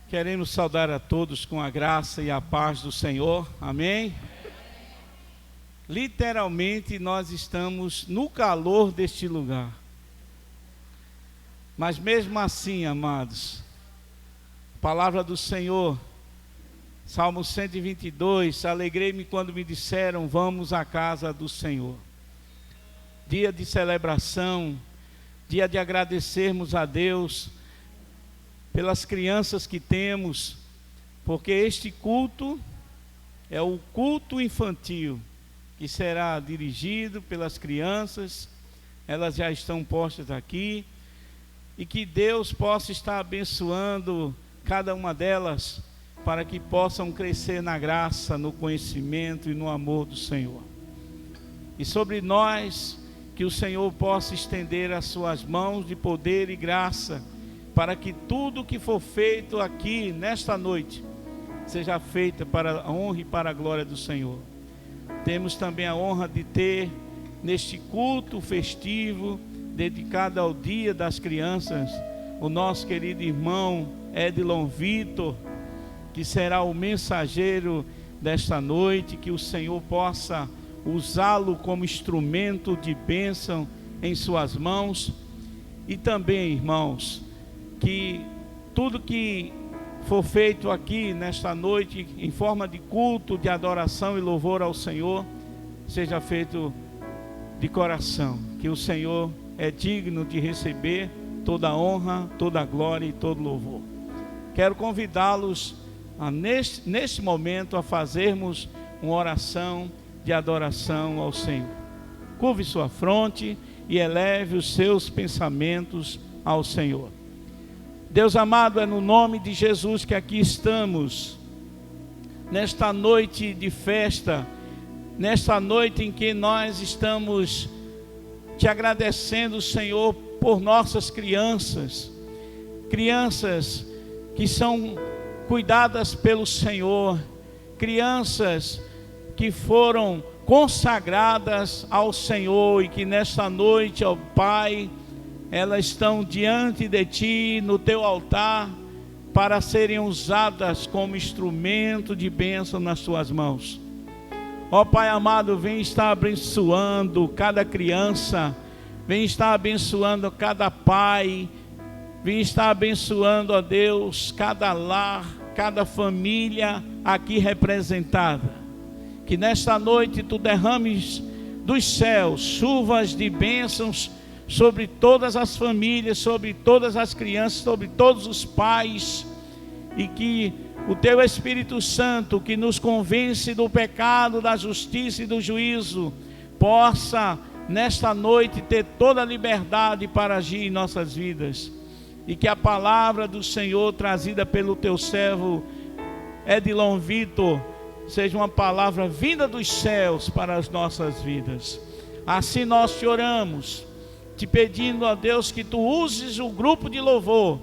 Queremos saudar a todos com a graça e a paz do Senhor, amém? Literalmente nós estamos no calor deste lugar, mas mesmo assim, amados, a palavra do Senhor, Salmo 122, alegrei-me quando me disseram, vamos à casa do Senhor. Dia de celebração, dia de agradecermos a Deus pelas crianças que temos, porque este culto é o culto infantil, que será dirigido pelas crianças, elas já estão postas aqui, e que Deus possa estar abençoando cada uma delas, para que possam crescer na graça, no conhecimento e no amor do Senhor. E sobre nós, que o Senhor possa estender as suas mãos de poder e graça, para que tudo que for feito aqui nesta noite seja feito para a honra e para a glória do Senhor. Temos também a honra de ter neste culto festivo dedicado ao Dia das Crianças o nosso querido irmão Edilon Vitor, que será o mensageiro desta noite, que o Senhor possa usá-lo como instrumento de bênção em suas mãos. E também, irmãos, que tudo que for feito aqui nesta noite, em forma de culto, de adoração e louvor ao Senhor, seja feito de coração, que o Senhor é digno de receber toda a honra, toda a glória e todo louvor. Quero convidá-los neste momento a fazermos uma oração de adoração ao Senhor. Curve sua fronte e eleve os seus pensamentos ao Senhor. Deus amado, é no nome de Jesus que aqui estamos, nesta noite de festa, nesta noite em que nós estamos te agradecendo, Senhor, por nossas crianças que são cuidadas pelo Senhor, crianças que foram consagradas ao Senhor e que nesta noite, ó Pai, elas estão diante de Ti, no Teu altar, para serem usadas como instrumento de bênção nas Tuas mãos. Ó Pai amado, vem estar abençoando cada criança, vem estar abençoando cada pai, vem estar abençoando, ó Deus, cada lar, cada família aqui representada. Que nesta noite Tu derrames dos céus chuvas de bênçãos sobre todas as famílias, sobre todas as crianças, sobre todos os pais, e que o Teu Espírito Santo, que nos convence do pecado, da justiça e do juízo, possa nesta noite ter toda a liberdade para agir em nossas vidas, e que a palavra do Senhor trazida pelo Teu servo Edilon Vitor seja uma palavra vinda dos céus para as nossas vidas. Assim nós te oramos, te pedindo a Deus que Tu uses o grupo de louvor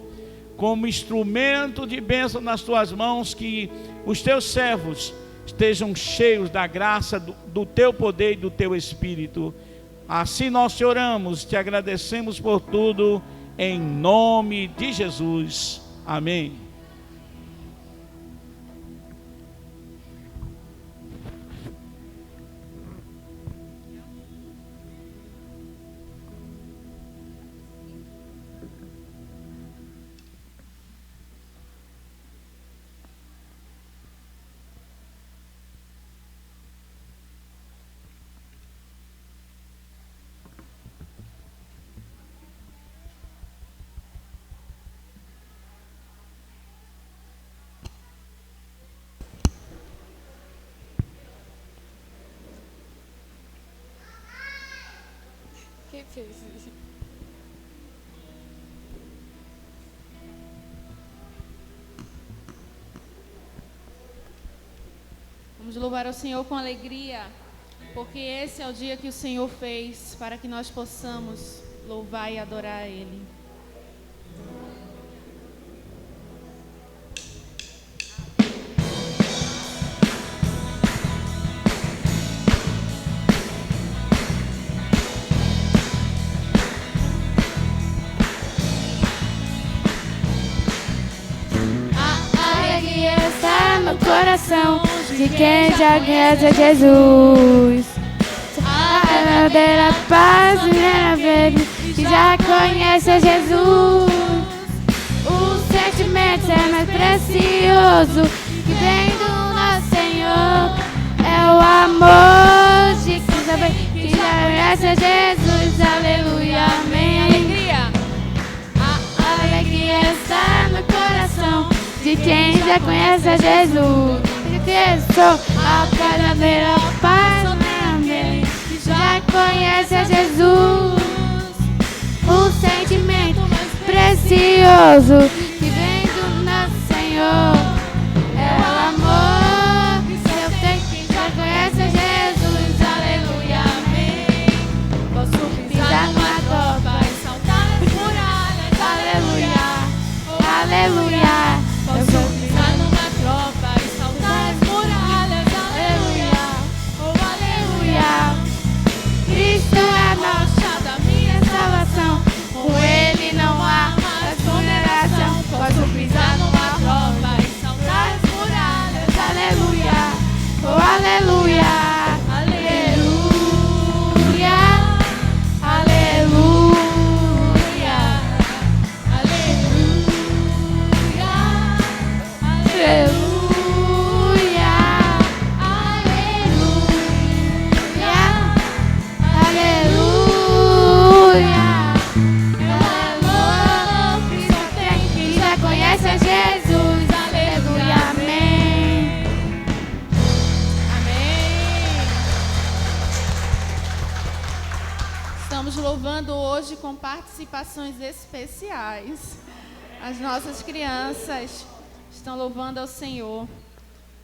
como instrumento de bênção nas Tuas mãos, que os Teus servos estejam cheios da graça, do Teu poder e do Teu Espírito. Assim nós te oramos, te agradecemos por tudo, em nome de Jesus, amém. Quem fez isso? Vamos louvar ao Senhor com alegria, porque esse é o dia que o Senhor fez, para que nós possamos louvar e adorar a Ele. Ah, no coração de quem já conhece Jesus. A verdadeira paz verdadeira que já conhece Jesus. O sentimento é mais precioso que vem do nosso Senhor. É o amor de quem sabe que já conhece Jesus. Aleluia, amém. Alegria. A alegria está no coração de quem já conhece a Jesus. Que sou a verdadeira paz verdadeira que já conhece a Jesus. O sentimento mais precioso que vem do nosso Senhor. É o amor que eu tenho que já conhece a Jesus. Aleluia, amém. Posso pisar numa topa e saltar as muralhas. Aleluia, aleluia. Posso pisar numa tropa e saltar as muralhas. Aleluia, oh aleluia. Cristo é a Rocha da minha salvação. Com Ele não há mais condenação. Posso pisar numa tropa e saltar as muralhas. Aleluia, oh aleluia. Aleluia, Aleluia, aleluia, aleluia, aleluia. Cristo tem que já conhece a Jesus. Aleluia, amém. amém. Estamos louvando hoje com participações especiais. As nossas crianças estão louvando ao Senhor.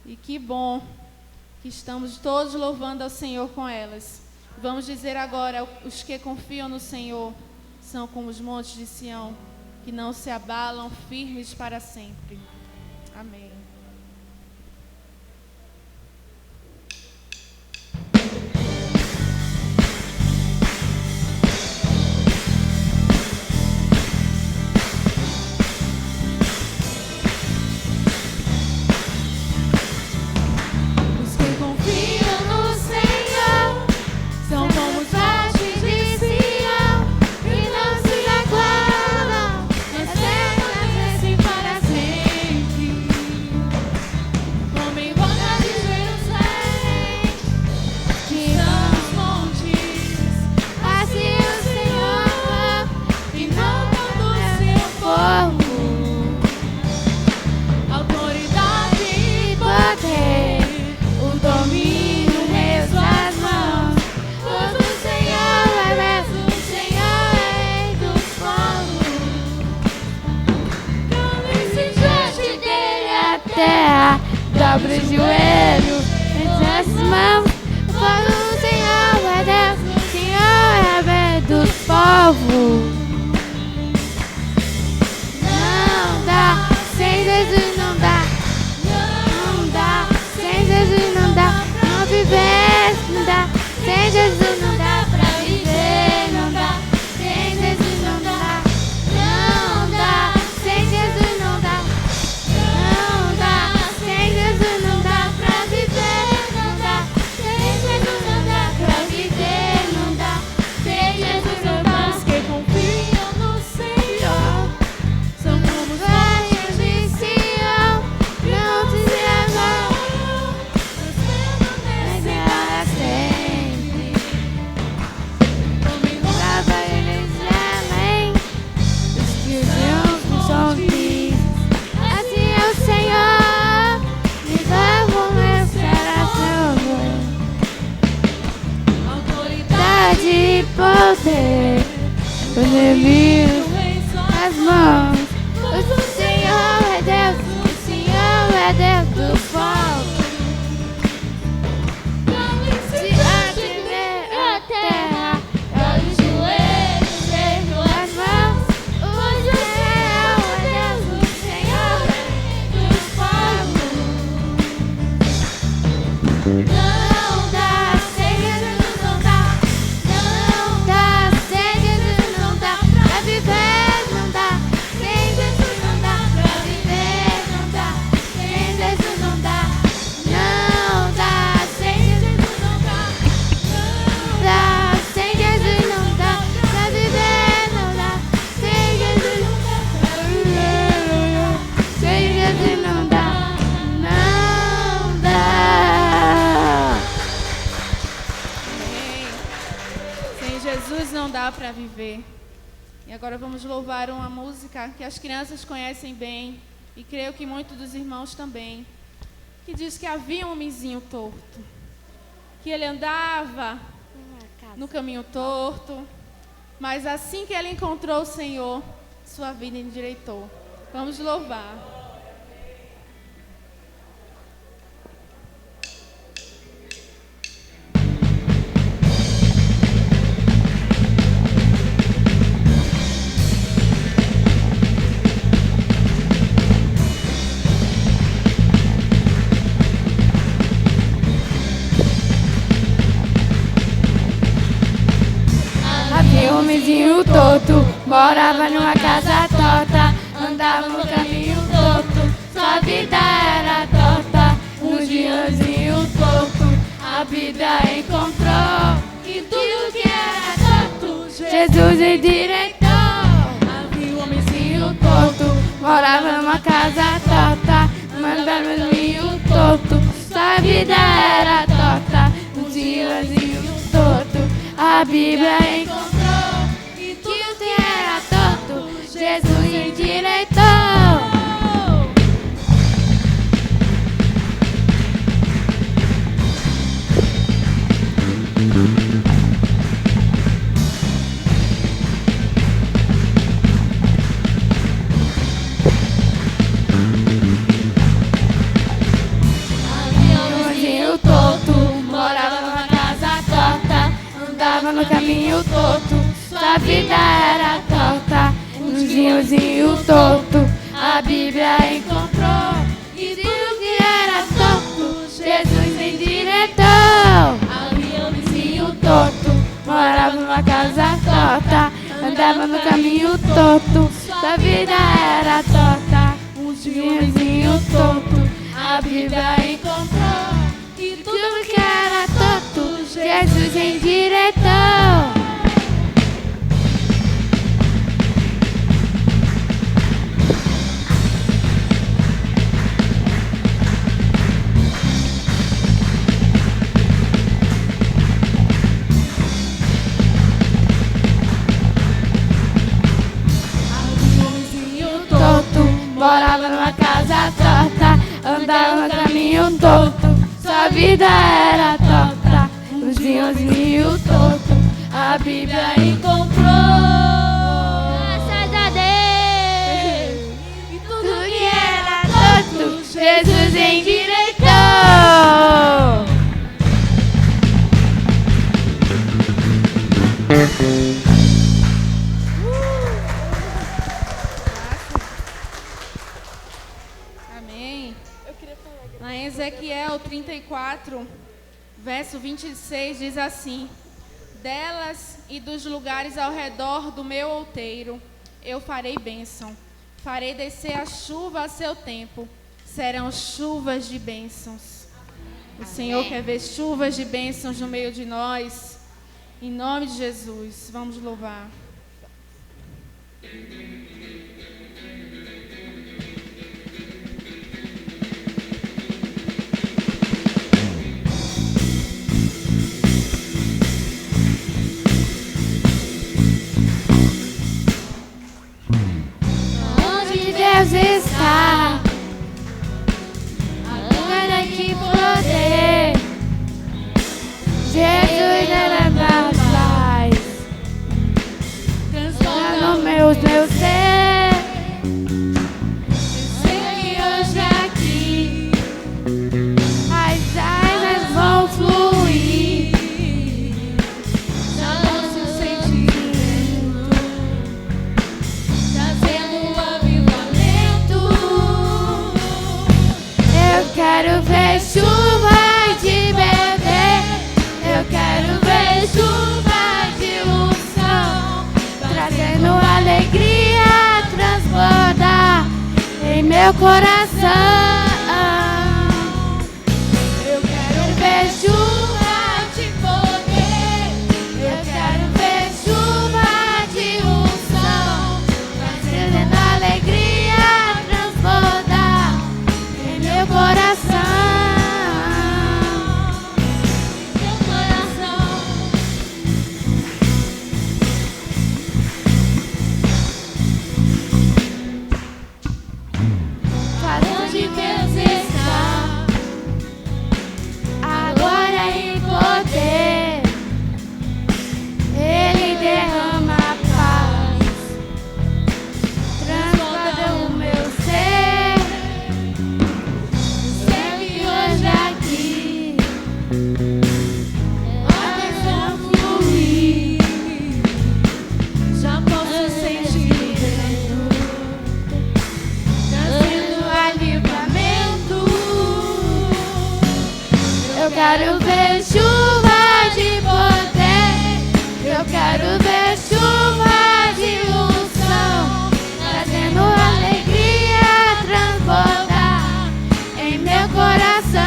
E que bom que estamos todos louvando ao Senhor com elas. Vamos dizer agora, os que confiam no Senhor são como os montes de Sião, que não se abalam, firmes para sempre. Amém. Os que confiam no Senhor são como os montes de Sião, que não se aguardam, eternas para sempre. Como em volta de Jerusalém, que são os montes, assim o Senhor, que não conduz seu povo. Autoridade e poder, o domínio em suas mãos. Pois o Senhor é mesmo, o Senhor é rei dos povos. Cale-se diante dele a terra, dobre o joelho entre as mãos. Pois o Senhor é Deus, o Senhor é rei dos povos. Não dá, sem Jesus não dá. Não dá, sem Jesus não dá. Não viver, não dá. Sem Jesus não dá pra viver, não dá. Sem Jesus não dá. Não dá, sem Jesus não dá. Não dá, sem Jesus não dá pra viver, não dá. Sem Jesus não dá pra viver, não dá. Sem Jesus não dá. Os que confiam no Senhor são como os montes de Sião, não se abalam, mas para sempre. Como encontrava Jerusalém, os que os são tristes. Assim é o Senhor, me levam meu coração. Autoridade e poder, poder as mãos. Pois o Senhor é Deus, o Senhor é Deus dos povos. Diante da terra, dobre os joelhos, ergo as mãos. Pois o Senhor é Deus, o Senhor é dos povos. Não dá, sem Jesus não dá. Não dá, sem Jesus não dá pra viver, não dá. Sem Jesus não dá pra viver, não dá. Sem Jesus não dá. dá para viver. E agora vamos louvar uma música que as crianças conhecem bem, e creio que muitos dos irmãos também, que diz que havia um homenzinho torto, que ele andava no caminho torto, mas assim que ele encontrou o Senhor, sua vida endireitou. Vamos louvar. Havia um homenzinho torto, morava numa casa torta, andava no caminho torto, sua vida era torta. Um diazinho torto, a vida encontrou, e tudo que era torto, Jesus endireitou. Havia um homenzinho torto, morava numa casa torta, andava no caminho torto, sua vida era torta. Um diazinho torto, a Bíblia encontrou, e tudo que era torto, Jesus endireitou. Havia um torto, morava numa casa torta, andava no caminho torto, sua vida era torta. Um diazinho torto, a Bíblia encontrou, e tudo que era torto, Jesus endireitou. Havia um vizinho torto, morava numa casa torta, andava no caminho torto, sua vida era torta. Um diazinho torto, a Bíblia encontrou, e tudo que era torto, Jesus endireitou. Morava numa casa torta, andava no caminho torto, sua vida era torta. Um diazinho torto, a Bíblia encontrou. Graças a Deus, e tudo que era torto, Jesus endireitou. Lá em Ezequiel 34, verso 26, diz assim: delas e dos lugares ao redor do meu outeiro eu farei bênção. Farei descer a chuva a seu tempo. Serão chuvas de bênçãos. O Senhor quer ver chuvas de bênçãos no meio de nós. Em nome de Jesus, vamos louvar. Deus está, agora que poder, Jesus era da paz, transforma no meu ser. Sei que hoje aqui as águas vão fluir, já nosso sentimento, trazendo eu quero ver chuva de bebê, eu quero ver chuva de unção, trazendo alegria, transbordar em meu coração. Eu quero ver chuva de poder, eu quero ver chuva de unção, trazendo alegria, transbordar em meu coração. Meu coração. quero ver chuva de poder, eu quero ver chuva de unção, trazendo alegria transbordar em meu coração.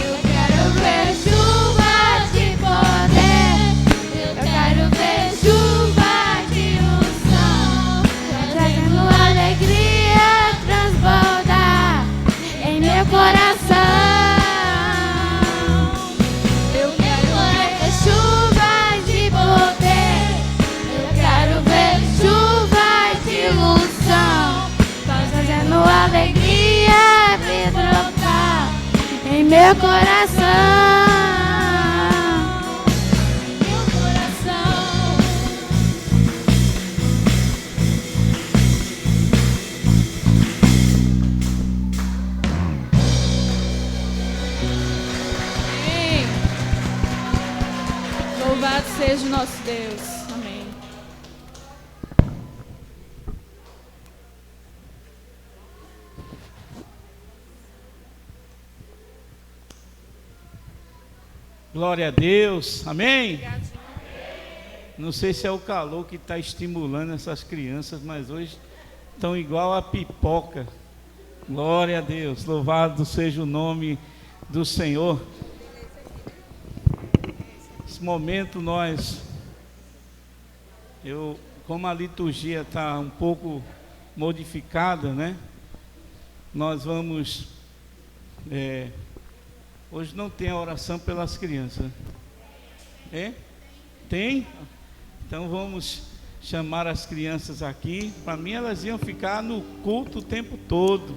Eu quero ver chuva de poder, eu quero ver chuva de unção, trazendo alegria transbordar em meu coração. Eu quero ver chuva de poder, eu quero ver chuva de unção, trazendo alegria transbordar em meu coração. Meu coração. Amém. Louvado seja o nosso Deus. Amém. Glória a Deus, amém? Não sei se é o calor que está estimulando essas crianças, mas hoje estão igual a pipoca. Glória a Deus, louvado seja o nome do Senhor. Nesse momento como a liturgia está um pouco modificada, né? Nós vamos... hoje não tem a oração pelas crianças. É? Tem? Então vamos chamar as crianças aqui. Para mim elas iam ficar no culto o tempo todo.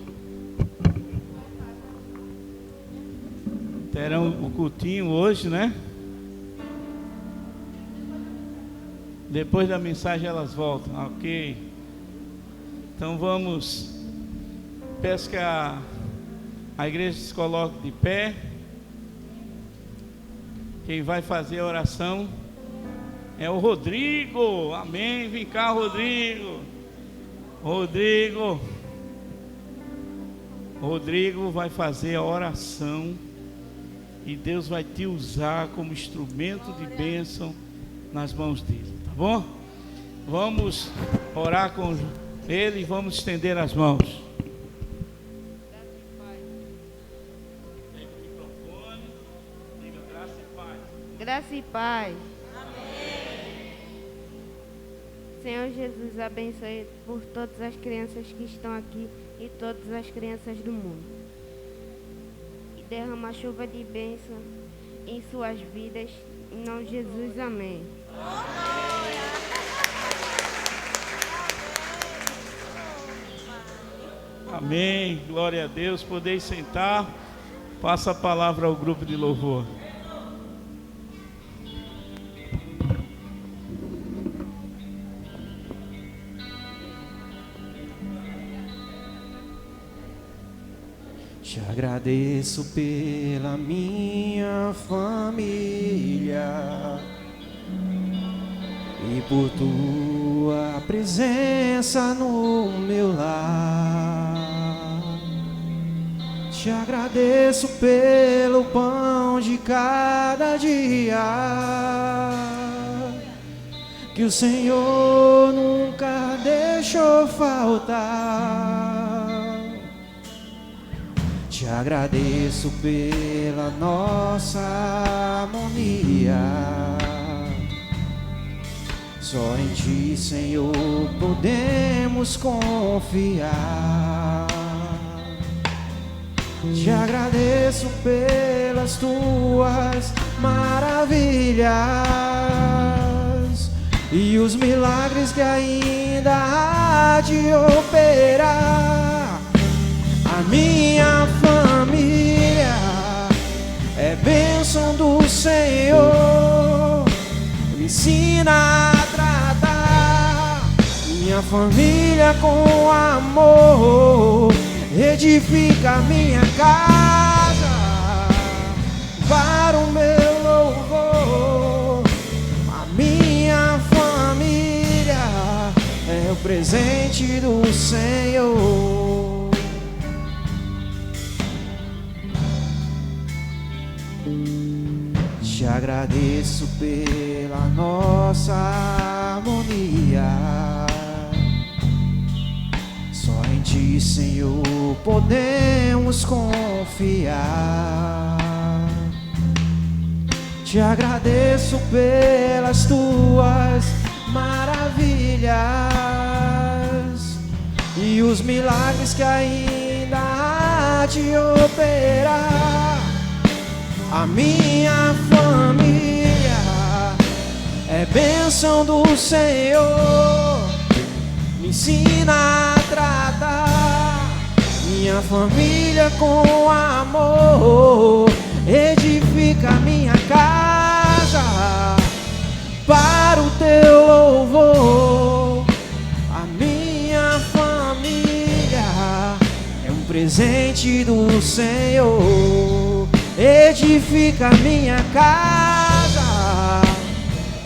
Terão o cultinho hoje, né? Depois da mensagem elas voltam. Ok. Então vamos. Peço que a igreja se coloque de pé. Quem vai fazer a oração é o Rodrigo. Amém. Vem cá, Rodrigo. Rodrigo vai fazer a oração e Deus vai te usar como instrumento de bênção nas mãos dele, tá bom? Vamos orar com ele e vamos estender as mãos. Graça e paz. Amém. Senhor Jesus, abençoe por todas as crianças que estão aqui e todas as crianças do mundo. E derrama chuva de bênção em suas vidas. Em nome de Jesus, amém. Amém. Glória a Deus. Podeis sentar. Passa a palavra ao grupo de louvor. Te agradeço pela minha família e por tua presença no meu lar. Te agradeço pelo pão de cada dia que o Senhor nunca deixou faltar. Te agradeço pela nossa harmonia. Só em Ti, Senhor, podemos confiar. Te agradeço pelas Tuas maravilhas e os milagres que ainda há de operar. A minha família é bênção do Senhor. Me ensina a tratar minha família com amor. Edifica minha casa para o meu louvor. A minha família é o presente do Senhor. agradeço pela nossa harmonia. Só em Ti, Senhor, podemos confiar. Te agradeço pelas Tuas maravilhas e os milagres que ainda há de operar. A minha família é bênção do Senhor. Me ensina a tratar minha família com amor. Edifica minha casa para o Teu louvor. A minha família é um presente do Senhor. Edifica minha casa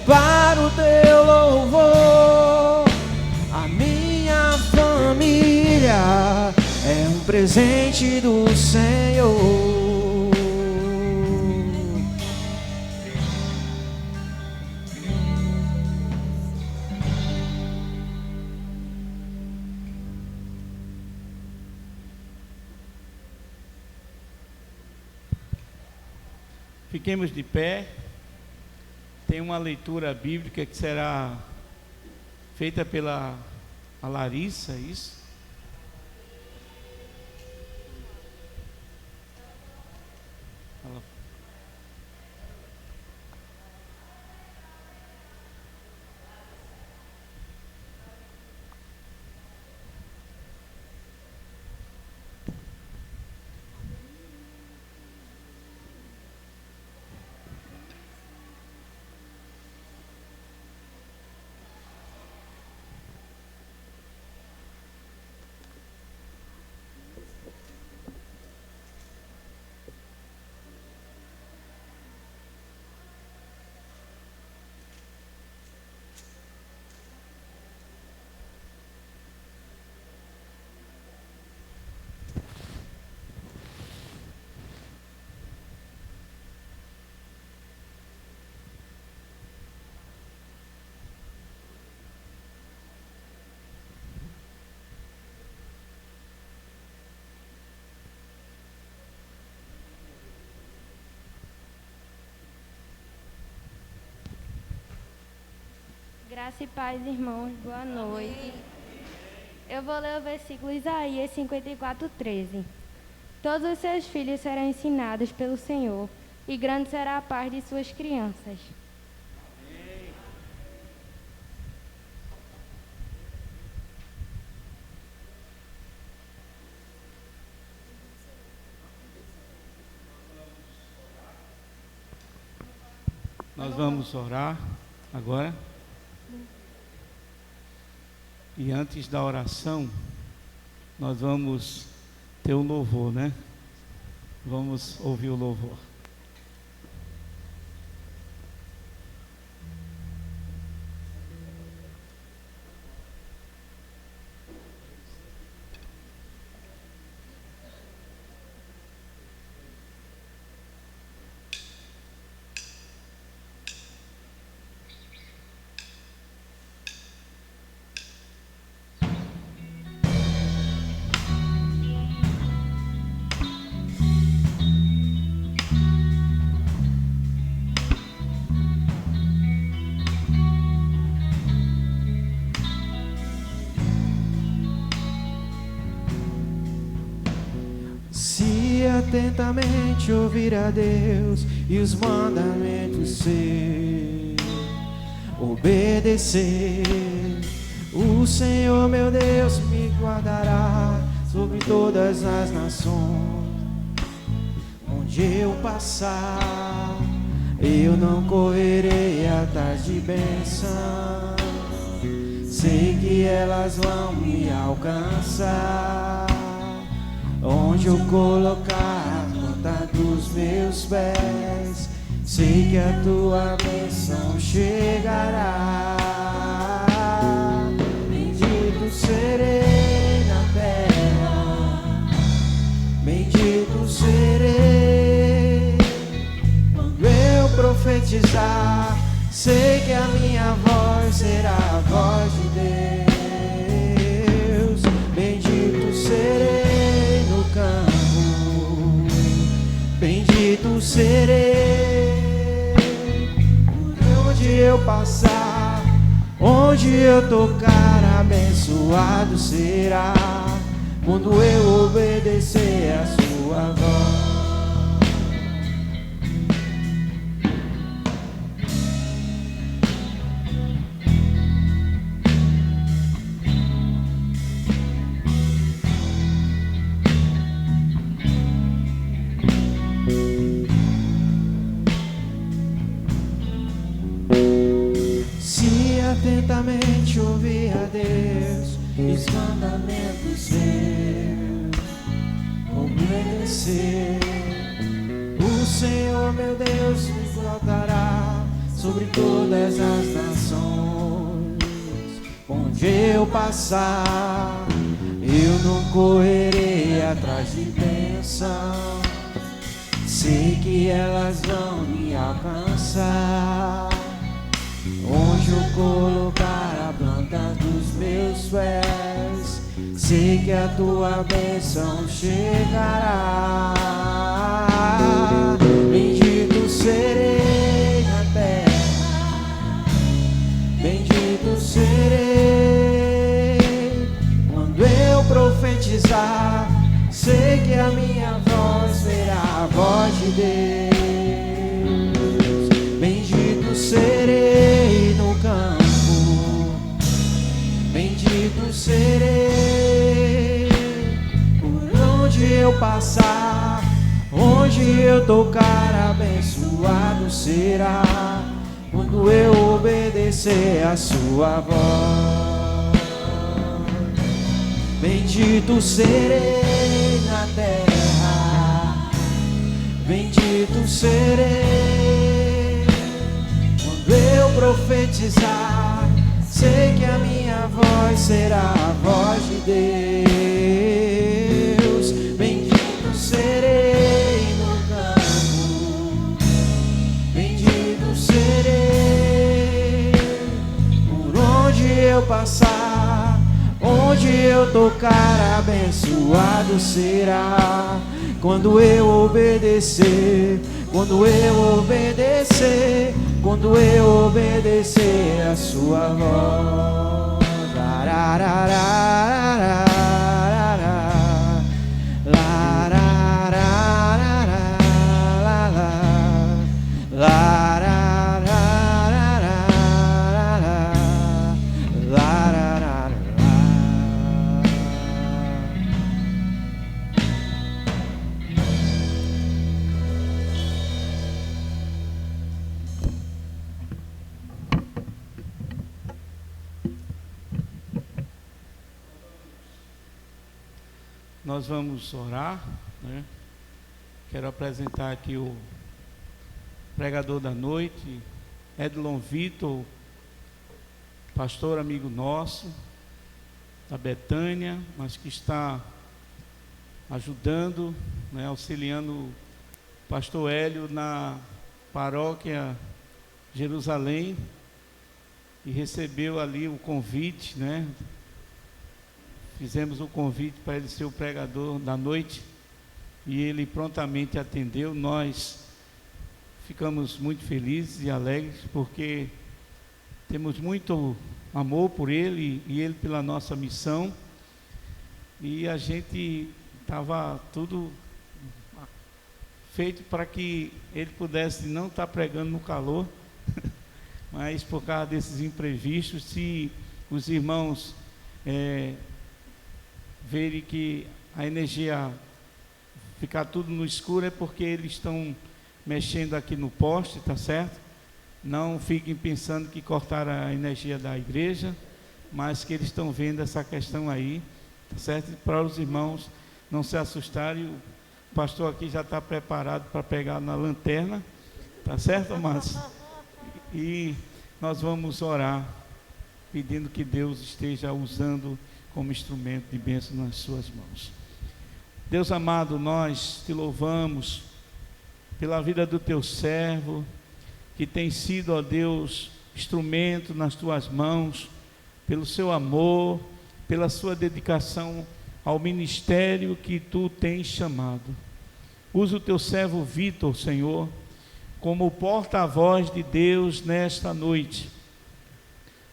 para o Teu louvor. A minha família é um presente do Senhor. Fiquemos de pé. Tem uma leitura bíblica que será feita pela Larissa, isso? Graça e paz, irmãos, boa noite. Eu vou ler o versículo Isaías 54:13. Todos os seus filhos serão ensinados pelo Senhor, e grande será a paz de suas crianças. Nós vamos orar agora. E antes da oração, nós vamos ter o louvor, né? Vamos ouvir o louvor. Atentamente ouvir a Deus e os mandamentos seus, obedecer. O Senhor meu Deus me guardará sobre todas as nações. Onde eu passar, eu não correrei atrás de bênção. Sei que elas vão me alcançar. Onde eu colocar a planta dos meus pés, sei que a tua bênção chegará. Bendito serei na terra, bendito serei quando eu profetizar. profetizar, sei que a minha voz será a voz de Deus. Bendito serei no campo, bendito serei por onde eu passar, onde eu tocar, abençoado será quando eu obedecer a sua voz. Se atentamente ouvir a Deus e os mandamentos seus, obedecer, o Senhor meu Deus me exaltará sobre todas as nações. Onde eu passar, eu não correrei atrás de bênção, sei que elas vão me alcançar. Onde eu colocar a planta dos meus pés, sei que a tua bênção chegará. Bendito serei na terra, bendito serei quando eu profetizar, sei que a minha voz será a voz de Deus. Bendito serei no campo, bendito serei por onde eu passar, onde eu tocar, abençoado será quando eu obedecer a sua voz. Bendito serei na terra, bendito serei quando eu profetizar, sei que a minha voz será a voz de Deus. Bendito serei no campo, bendito serei por onde eu passar, onde eu tocar, abençoado será quando eu obedecer, quando eu obedecer, quando eu obedecer a sua voz. Nós vamos orar, né? Quero apresentar aqui o pregador da noite, Edlon Vitor, pastor amigo nosso, da Betânia, mas que está ajudando, né, auxiliando o pastor Hélio na paróquia Jerusalém, e recebeu ali o convite, né? Fizemos o convite para ele ser o pregador da noite e ele prontamente atendeu. Nós ficamos muito felizes e alegres porque temos muito amor por ele e ele pela nossa missão, e a gente estava tudo feito para que ele pudesse não estar pregando no calor, mas por causa desses imprevistos, se os irmãos verem que a energia ficar tudo no escuro, é porque eles estão mexendo aqui no poste, tá certo? Não fiquem pensando que cortaram a energia da igreja, mas que eles estão vendo essa questão aí, tá certo? Para os irmãos não se assustarem, o pastor aqui já está preparado para pegar na lanterna, tá certo, amados? E nós vamos orar, pedindo que Deus esteja usando como instrumento de bênção nas suas mãos. Deus amado, nós te louvamos pela vida do teu servo, que tem sido, ó Deus, instrumento nas tuas mãos, pelo seu amor, pela sua dedicação ao ministério que tu tens chamado. Usa o teu servo Vitor, Senhor, como porta-voz de Deus nesta noite,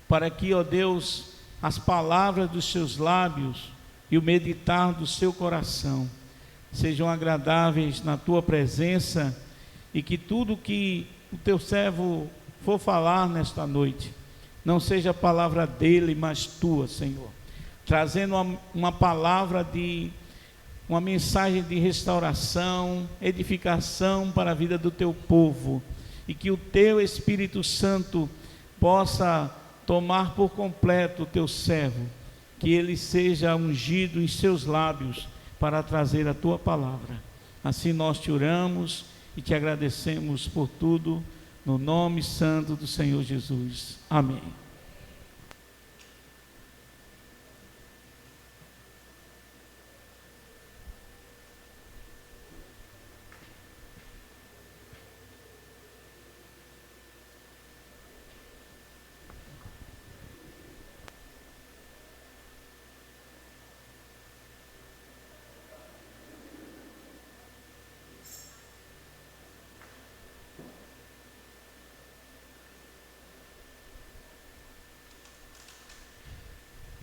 para que, ó Deus, as palavras dos seus lábios e o meditar do seu coração sejam agradáveis na tua presença, e que tudo que o teu servo for falar nesta noite não seja a palavra dele, mas tua, Senhor, trazendo uma palavra uma mensagem de restauração, edificação para a vida do teu povo, e que o teu Espírito Santo possa tomar por completo o teu servo, que ele seja ungido em seus lábios para trazer a tua palavra. Assim nós te oramos e te agradecemos por tudo, no nome santo do Senhor Jesus. Amém.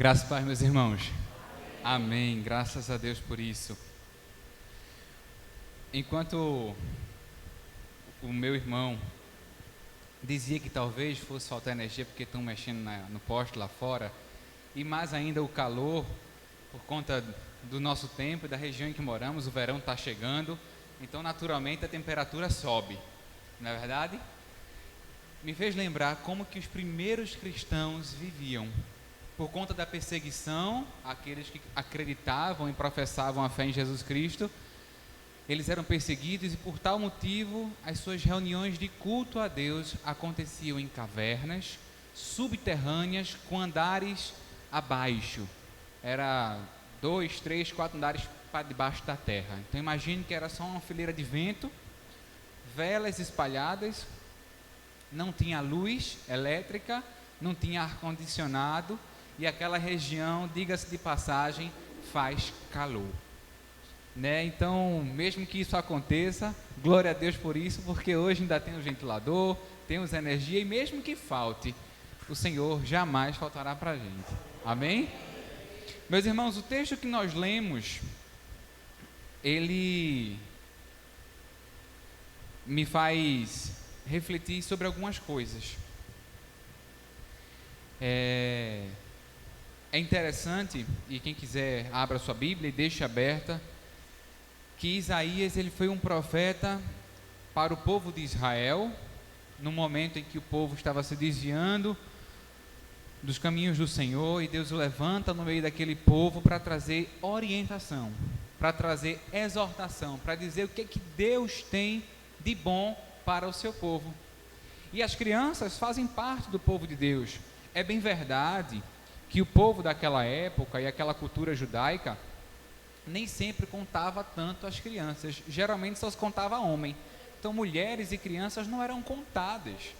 Graças a Deus, meus irmãos. Amém. Graças a Deus por isso. Enquanto o meu irmão dizia que talvez fosse faltar energia porque estão mexendo no poste lá fora, e mais ainda o calor, por conta do nosso tempo e da região em que moramos, o verão está chegando, então naturalmente a temperatura sobe, não é verdade? Me fez lembrar como que os primeiros cristãos viviam. Por conta da perseguição, aqueles que acreditavam e professavam a fé em Jesus Cristo, eles eram perseguidos, e por tal motivo as suas reuniões de culto a Deus aconteciam em cavernas subterrâneas com andares abaixo. Era 2, 3, 4 andares para debaixo da terra. Então imagine que era só uma fileira de vento, velas espalhadas, não tinha luz elétrica, não tinha ar-condicionado, e aquela região, diga-se de passagem, faz calor, né? Então, mesmo que isso aconteça, glória a Deus por isso, porque hoje ainda tem o ventilador, temos energia, e mesmo que falte, o Senhor jamais faltará para a gente. Amém? Meus irmãos, o texto que nós lemos, ele me faz refletir sobre algumas coisas. É interessante, e quem quiser abra sua Bíblia e deixe aberta, que Isaías ele foi um profeta para o povo de Israel, no momento em que o povo estava se desviando dos caminhos do Senhor, e Deus o levanta no meio daquele povo para trazer orientação, para trazer exortação, para dizer o que é que Deus tem de bom para o seu povo. E as crianças fazem parte do povo de Deus. É bem verdade que o povo daquela época e aquela cultura judaica nem sempre contava tanto as crianças, geralmente só se contava homem. Então mulheres e crianças não eram contadas,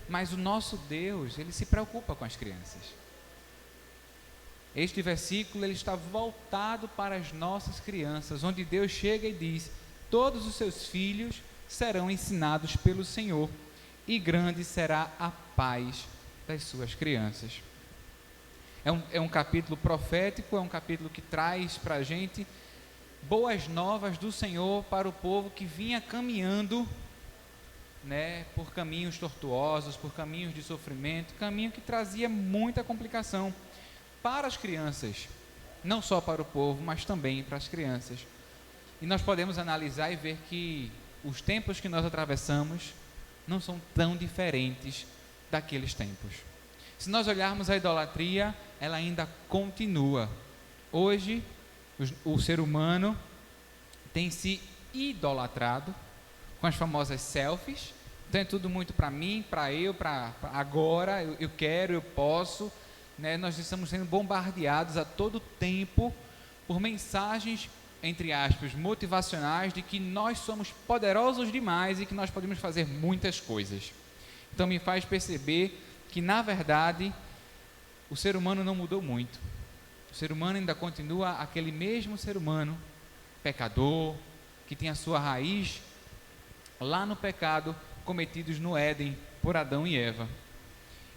mas o nosso Deus, ele se preocupa com as crianças. Este versículo ele está voltado para as nossas crianças, onde Deus chega e diz: todos os seus filhos serão ensinados pelo Senhor, e grande será a paz das suas crianças. É um capítulo profético, é um capítulo que traz para a gente boas novas do Senhor para o povo que vinha caminhando, né, por caminhos tortuosos, por caminhos de sofrimento, caminho que trazia muita complicação para as crianças, não só para o povo, mas também para as crianças. E nós podemos analisar e ver que os tempos que nós atravessamos não são tão diferentes daqueles tempos. Se nós olharmos a idolatria, ela ainda continua. Hoje, o ser humano tem se idolatrado com as famosas selfies. Então é tudo muito para mim, para eu, para agora, eu quero, eu posso, né? Nós estamos sendo bombardeados a todo tempo por mensagens, entre aspas, motivacionais, de que nós somos poderosos demais e que nós podemos fazer muitas coisas. Então me faz perceber que, na verdade, o ser humano não mudou muito. O ser humano ainda continua aquele mesmo ser humano, pecador, que tem a sua raiz lá no pecado cometidos no Éden por Adão e Eva.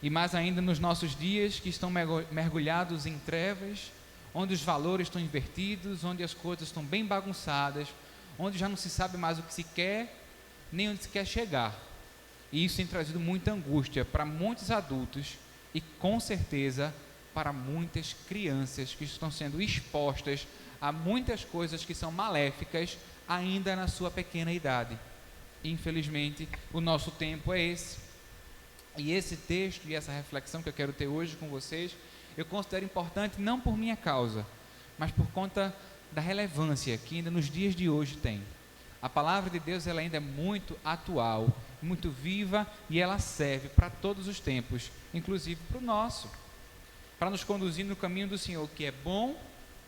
E mais ainda nos nossos dias, que estão mergulhados em trevas, onde os valores estão invertidos, onde as coisas estão bem bagunçadas, onde já não se sabe mais o que se quer, nem onde se quer chegar. E isso tem trazido muita angústia para muitos adultos e, com certeza, para muitas crianças que estão sendo expostas a muitas coisas que são maléficas ainda na sua pequena idade. Infelizmente, o nosso tempo é esse. E esse texto e essa reflexão que eu quero ter hoje com vocês, eu considero importante não por minha causa, mas por conta da relevância que ainda nos dias de hoje tem. A palavra de Deus, ela ainda é muito atual, muito viva, e ela serve para todos os tempos, inclusive para o nosso, para nos conduzir no caminho do Senhor, que é bom,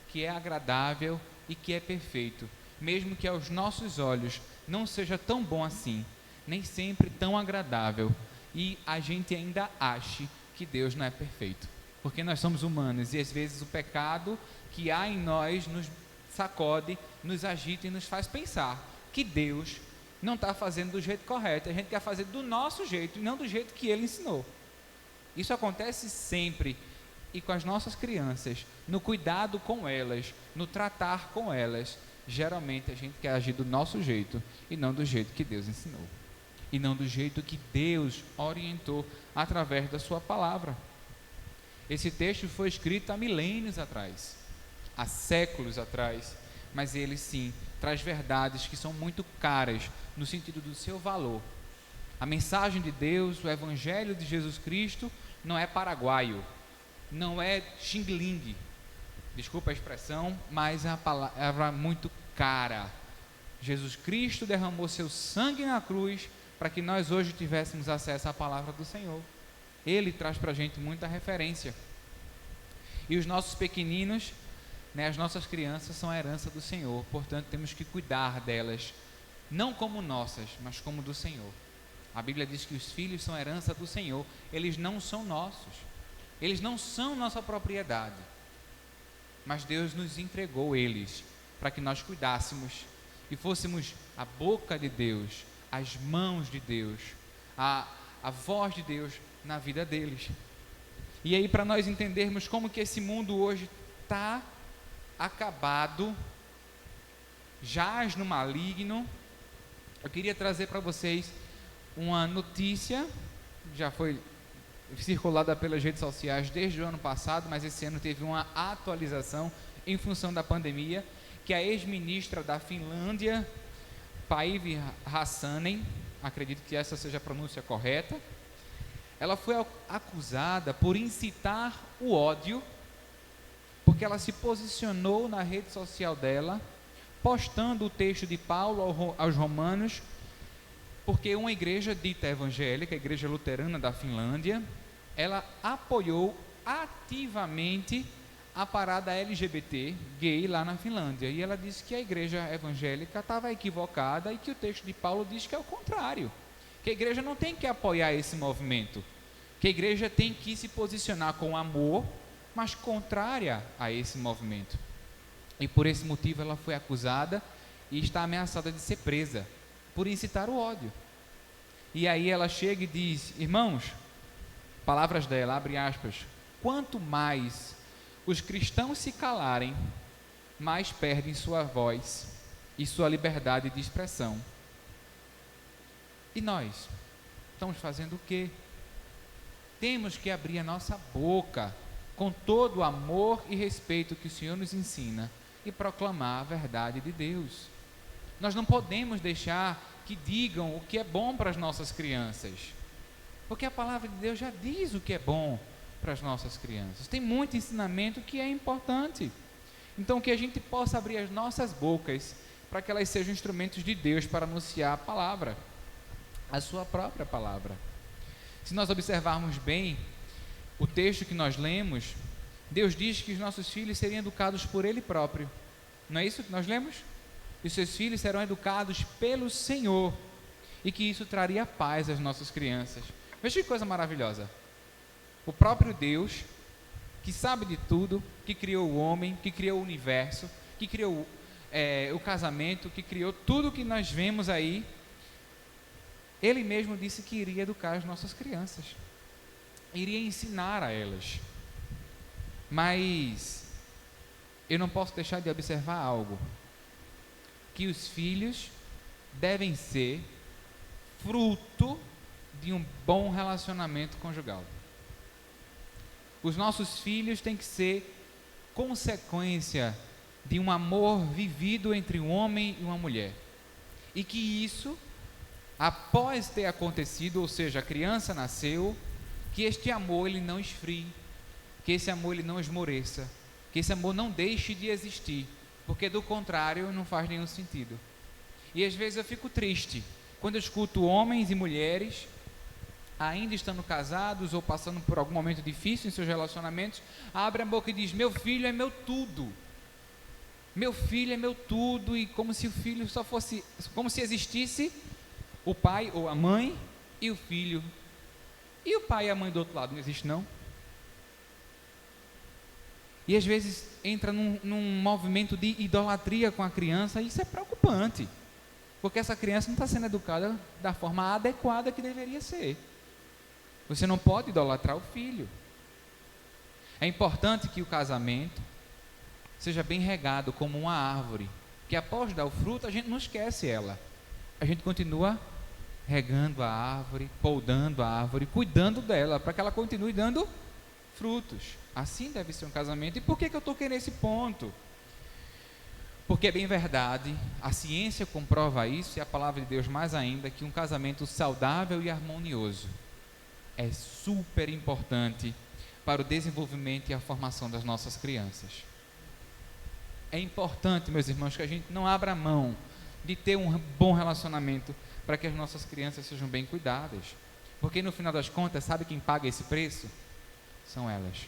que é agradável e que é perfeito, mesmo que aos nossos olhos não seja tão bom assim, nem sempre tão agradável, e a gente ainda ache que Deus não é perfeito, porque nós somos humanos, e às vezes o pecado que há em nós nos sacode, nos agita e nos faz pensar que Deus não está fazendo do jeito correto, a gente quer fazer do nosso jeito e não do jeito que Ele ensinou. Isso acontece sempre, e com as nossas crianças, no cuidado com elas, no tratar com elas, geralmente a gente quer agir do nosso jeito e não do jeito que Deus ensinou, e não do jeito que Deus orientou através da sua palavra. Esse texto foi escrito há milênios atrás, há séculos atrás, mas ele sim traz verdades que são muito caras no sentido do seu valor. A mensagem de Deus, o Evangelho de Jesus Cristo, não é paraguaio, não é xing-ling, desculpa a expressão, mas é uma palavra muito cara. Jesus Cristo derramou seu sangue na cruz para que nós hoje tivéssemos acesso à palavra do Senhor. Ele traz para a gente muita referência. E os nossos pequeninos, as nossas crianças são a herança do Senhor, portanto temos que cuidar delas, não como nossas, mas como do Senhor. A Bíblia diz que os filhos são a herança do Senhor, eles não são nossos, eles não são nossa propriedade, mas Deus nos entregou eles, para que nós cuidássemos, e fôssemos a boca de Deus, as mãos de Deus, a voz de Deus na vida deles. E aí, para nós entendermos como que esse mundo hoje está acabado, jaz no maligno, eu queria trazer para vocês uma notícia, já foi circulada pelas redes sociais desde o ano passado, mas esse ano teve uma atualização em função da pandemia, que a ex-ministra da Finlândia, Päivi Räsänen, acredito que essa seja a pronúncia correta, ela foi acusada por incitar o ódio, porque ela se posicionou na rede social dela, postando o texto de Paulo aos Romanos, porque uma igreja dita evangélica, a igreja luterana da Finlândia, ela apoiou ativamente a parada LGBT gay lá na Finlândia, e ela disse que a igreja evangélica estava equivocada e que o texto de Paulo diz que é o contrário, que a igreja não tem que apoiar esse movimento, que a igreja tem que se posicionar com amor, mas contrária a esse movimento. E por esse motivo ela foi acusada e está ameaçada de ser presa por incitar o ódio. E aí ela chega e diz: irmãos, palavras dela, abre aspas, quanto mais os cristãos se calarem, mais perdem sua voz e sua liberdade de expressão. E nós estamos fazendo o quê? Temos que abrir a nossa boca com todo o amor e respeito que o Senhor nos ensina e proclamar a verdade de Deus. Nós não podemos deixar que digam o que é bom para as nossas crianças, porque a palavra de Deus já diz o que é bom para as nossas crianças. Tem muito ensinamento que é importante. Então que a gente possa abrir as nossas bocas para que elas sejam instrumentos de Deus para anunciar a palavra, a sua própria palavra. Se nós observarmos bem o texto que nós lemos, Deus diz que os nossos filhos seriam educados por Ele próprio. Não é isso que nós lemos? E seus filhos serão educados pelo Senhor, e que isso traria paz às nossas crianças. Veja que coisa maravilhosa. O próprio Deus, que sabe de tudo, que criou o homem, que criou o universo, que criou o casamento, que criou tudo que nós vemos aí, Ele mesmo disse que iria educar as nossas crianças, iria ensinar a elas. Mas eu não posso deixar de observar algo, que os filhos devem ser fruto de um bom relacionamento conjugal. Os nossos filhos têm que ser consequência de um amor vivido entre um homem e uma mulher. E que isso, após ter acontecido, ou seja, a criança nasceu, que este amor ele não esfrie, que esse amor ele não esmoreça, que esse amor não deixe de existir, porque do contrário não faz nenhum sentido. E às vezes eu fico triste quando eu escuto homens e mulheres, ainda estando casados ou passando por algum momento difícil em seus relacionamentos, abrem a boca e diz: meu filho é meu tudo, meu filho é meu tudo, e como se o filho só fosse, como se existisse o pai ou a mãe e o filho, e o pai e a mãe do outro lado não existe não? E às vezes entra num movimento de idolatria com a criança, e isso é preocupante, porque essa criança não está sendo educada da forma adequada que deveria ser. Você não pode idolatrar o filho. É importante que o casamento seja bem regado como uma árvore, que após dar o fruto a gente não esquece ela, a gente continua regando a árvore, podando a árvore, cuidando dela, para que ela continue dando frutos. Assim deve ser um casamento. E por que eu toquei nesse ponto? Porque é bem verdade, a ciência comprova isso, e a palavra de Deus mais ainda, que um casamento saudável e harmonioso é super importante para o desenvolvimento e a formação das nossas crianças. É importante, meus irmãos, que a gente não abra mão de ter um bom relacionamento para que as nossas crianças sejam bem cuidadas, porque no final das contas, sabe quem paga esse preço? São elas.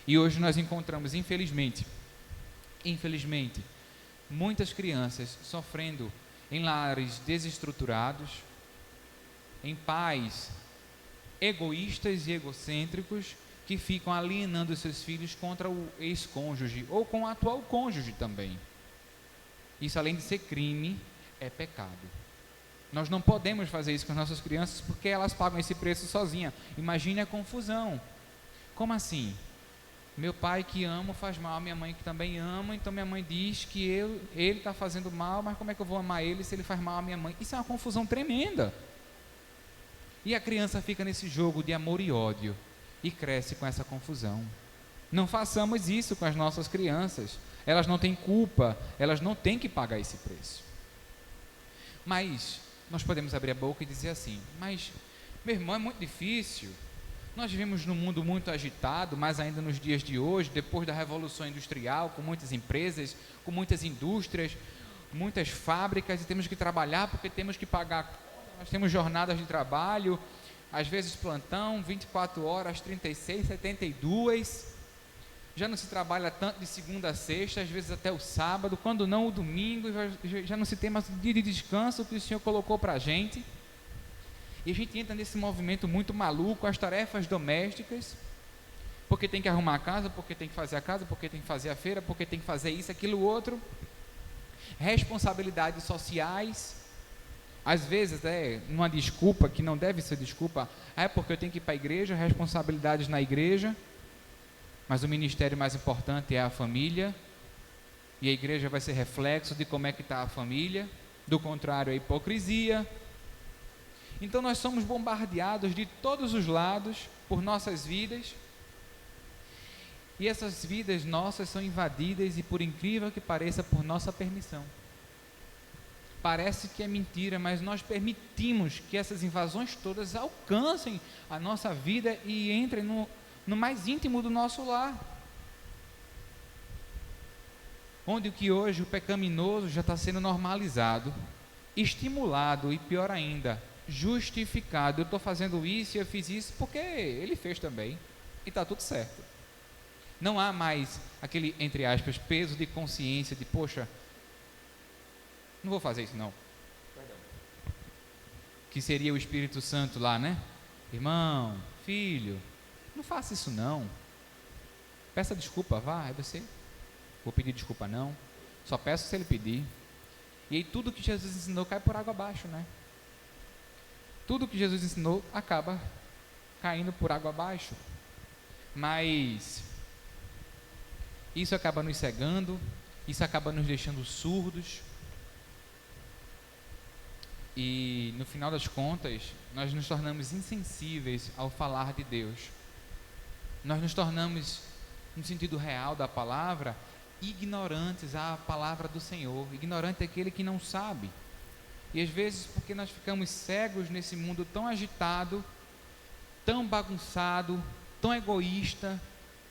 E hoje nós encontramos, infelizmente, muitas crianças sofrendo em lares desestruturados, em pais egoístas e egocêntricos que ficam alienando seus filhos contra o ex-cônjuge ou com o atual cônjuge também. Isso, além de ser crime, é pecado. Nós não podemos fazer isso com as nossas crianças, porque elas pagam esse preço sozinhas. Imagine a confusão. Como assim? Meu pai que amo faz mal, minha mãe que também ama, então minha mãe diz que ele está fazendo mal, mas como é que eu vou amar ele se ele faz mal à minha mãe? Isso é uma confusão tremenda. E a criança fica nesse jogo de amor e ódio e cresce com essa confusão. Não façamos isso com as nossas crianças. Elas não têm culpa, elas não têm que pagar esse preço. Mas nós podemos abrir a boca e dizer assim: mas meu irmão, é muito difícil. Nós vivemos num mundo muito agitado, mas ainda nos dias de hoje, depois da Revolução Industrial, com muitas empresas, com muitas indústrias, muitas fábricas, e temos que trabalhar porque temos que pagar. Nós temos jornadas de trabalho, às vezes plantão, 24 horas, 36, 72. Já não se trabalha tanto de segunda a sexta, às vezes até o sábado, quando não o domingo, já não se tem mais o dia de descanso que o Senhor colocou para a gente. E a gente entra nesse movimento muito maluco, as tarefas domésticas, porque tem que arrumar a casa, porque tem que fazer a casa, porque tem que fazer a feira, porque tem que fazer isso, aquilo, outro. Responsabilidades sociais, às vezes uma desculpa, que não deve ser desculpa, é porque eu tenho que ir para a igreja, responsabilidades na igreja, mas o ministério mais importante é a família, e a igreja vai ser reflexo de como é que está a família, do contrário é hipocrisia. Então nós somos bombardeados de todos os lados por nossas vidas, e essas vidas nossas são invadidas, e por incrível que pareça, por nossa permissão. Parece que é mentira, mas nós permitimos que essas invasões todas alcancem a nossa vida e entrem no mais íntimo do nosso lar, onde o que hoje o pecaminoso já está sendo normalizado, estimulado e, pior ainda, justificado. Eu estou fazendo isso e eu fiz isso porque ele fez também, e está tudo certo. Não há mais aquele, entre aspas, peso de consciência de, poxa, não vou fazer isso não. Que seria o Espírito Santo lá, né? Irmão, filho, não faça isso não. Peça desculpa, vá, é você. Vou pedir desculpa não. Só peço se ele pedir. E aí tudo que Jesus ensinou cai por água abaixo, né? Tudo que Jesus ensinou acaba caindo por água abaixo. Mas isso acaba nos cegando, isso acaba nos deixando surdos. E no final das contas, nós nos tornamos insensíveis ao falar de Deus. Nós nos tornamos, no sentido real da palavra, ignorantes à palavra do Senhor. Ignorante é aquele que não sabe. E às vezes, porque nós ficamos cegos nesse mundo tão agitado, tão bagunçado, tão egoísta,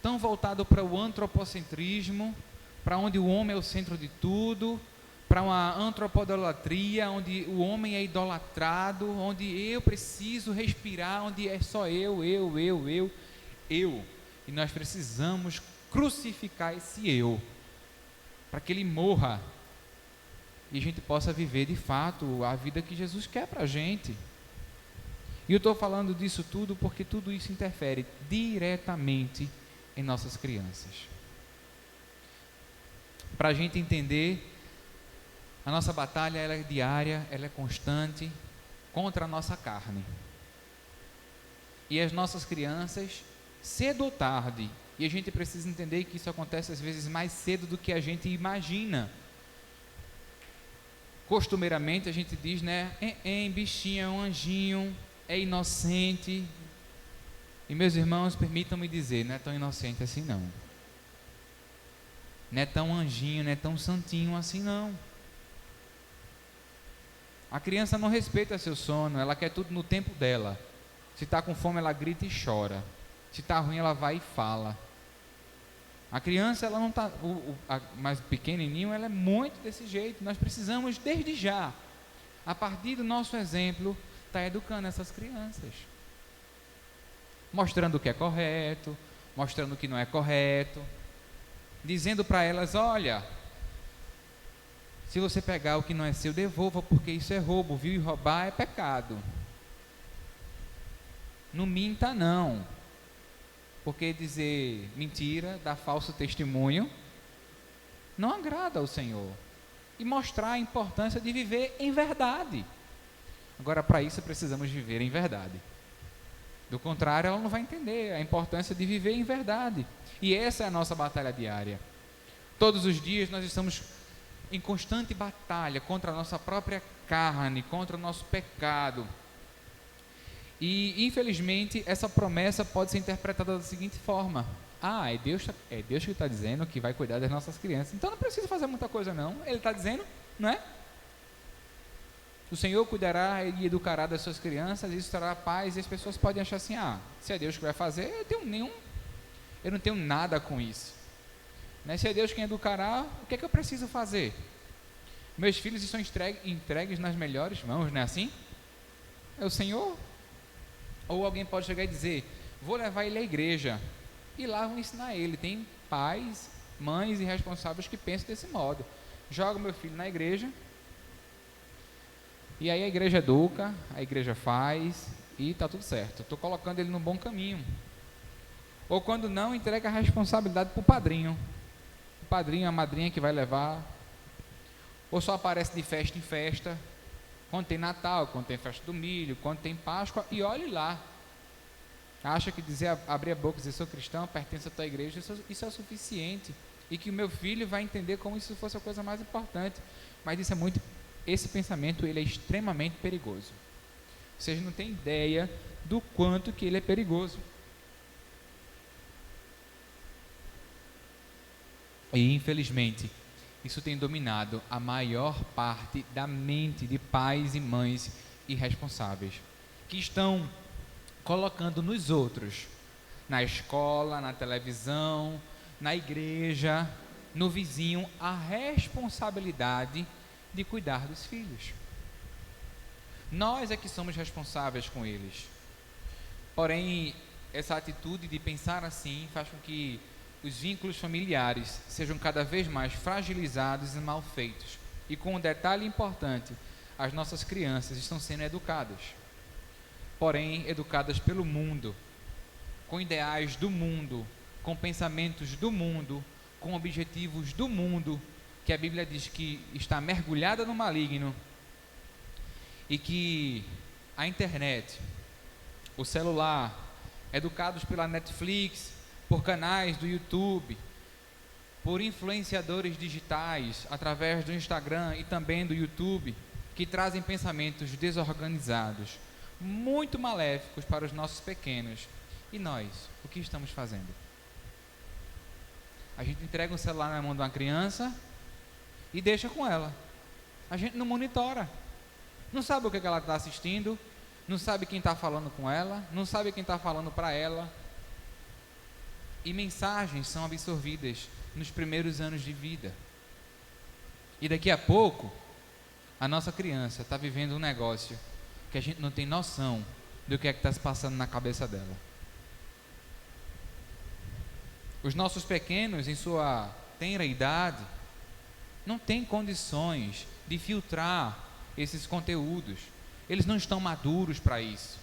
tão voltado para o antropocentrismo, para onde o homem é o centro de tudo, para uma antropodolatria, onde o homem é idolatrado, onde eu preciso respirar, onde é só eu. E nós precisamos crucificar esse eu, para que ele morra e a gente possa viver de fato a vida que Jesus quer para a gente. E eu estou falando disso tudo porque tudo isso interfere diretamente em nossas crianças. Para a gente entender, a nossa batalha ela é diária, ela é constante contra a nossa carne. E as nossas crianças, cedo ou tarde, e a gente precisa entender que isso acontece às vezes mais cedo do que a gente imagina. Costumeiramente a gente diz, né, bichinho, é um anjinho, é inocente. E meus irmãos, permitam-me dizer, não é tão inocente assim não. Não é tão anjinho, não é tão santinho assim não. A criança não respeita seu sono, ela quer tudo no tempo dela. Se está com fome, ela grita e chora. Se está ruim, ela vai e fala. A criança, ela não está, a mais pequenininho, ela é muito desse jeito. Nós precisamos, desde já, a partir do nosso exemplo, estar educando essas crianças. Mostrando o que é correto, mostrando o que não é correto. Dizendo para elas, olha, se você pegar o que não é seu, devolva, porque isso é roubo, viu? E roubar é pecado. Não minta não, porque dizer mentira, dar falso testemunho, não agrada ao Senhor. E mostrar a importância de viver em verdade. Agora, para isso, precisamos viver em verdade. Do contrário, ela não vai entender a importância de viver em verdade. E essa é a nossa batalha diária. Todos os dias nós estamos em constante batalha contra a nossa própria carne, contra o nosso pecado. E, infelizmente, essa promessa pode ser interpretada da seguinte forma: é Deus que está dizendo que vai cuidar das nossas crianças, então não precisa fazer muita coisa não, Ele está dizendo, não é? O Senhor cuidará e educará das suas crianças, isso trará paz. E as pessoas podem achar assim, se é Deus que vai fazer, eu não tenho nada com isso, né? Se é Deus quem educará, o que é que eu preciso fazer? Meus filhos estão entregues nas melhores mãos, não é assim? É o Senhor. Ou alguém pode chegar e dizer, vou levar ele à igreja, e lá vão ensinar ele. Tem pais, mães e responsáveis que pensam desse modo. Joga meu filho na igreja, e aí a igreja educa, a igreja faz, e está tudo certo, estou colocando ele no bom caminho. Ou quando não, entrega a responsabilidade para o padrinho. O padrinho, a madrinha que vai levar. Ou só aparece de festa em festa, quando tem Natal, quando tem festa do milho, quando tem Páscoa, e olhe lá. Acha que abrir a boca e dizer sou cristão, pertence à tua igreja, isso é o suficiente. E que o meu filho vai entender como se isso fosse a coisa mais importante. Mas esse pensamento ele é extremamente perigoso. Vocês não têm ideia do quanto que ele é perigoso. E infelizmente, isso tem dominado a maior parte da mente de pais e mães irresponsáveis, que estão colocando nos outros, na escola, na televisão, na igreja, no vizinho, a responsabilidade de cuidar dos filhos. Nós é que somos responsáveis com eles. Porém, essa atitude de pensar assim faz com que os vínculos familiares sejam cada vez mais fragilizados e mal feitos. E com um detalhe importante, as nossas crianças estão sendo educadas. porém educadas pelo mundo, com ideais do mundo, com pensamentos do mundo, com objetivos do mundo, que a Bíblia diz que está mergulhada no maligno, e que a internet, o celular, educados pela Netflix, por canais do YouTube, por influenciadores digitais, através do Instagram e também do YouTube, que trazem pensamentos desorganizados, muito maléficos para os nossos pequenos. E nós, o que estamos fazendo? A gente entrega um celular na mão de uma criança e deixa com ela. A gente não monitora, não sabe o que ela está assistindo, não sabe quem está falando com ela, não sabe quem está falando para ela. E mensagens são absorvidas nos primeiros anos de vida. E daqui a pouco, a nossa criança está vivendo um negócio que a gente não tem noção do que é que está se passando na cabeça dela. Os nossos pequenos, em sua tenra idade, não têm condições de filtrar esses conteúdos. Eles não estão maduros para isso.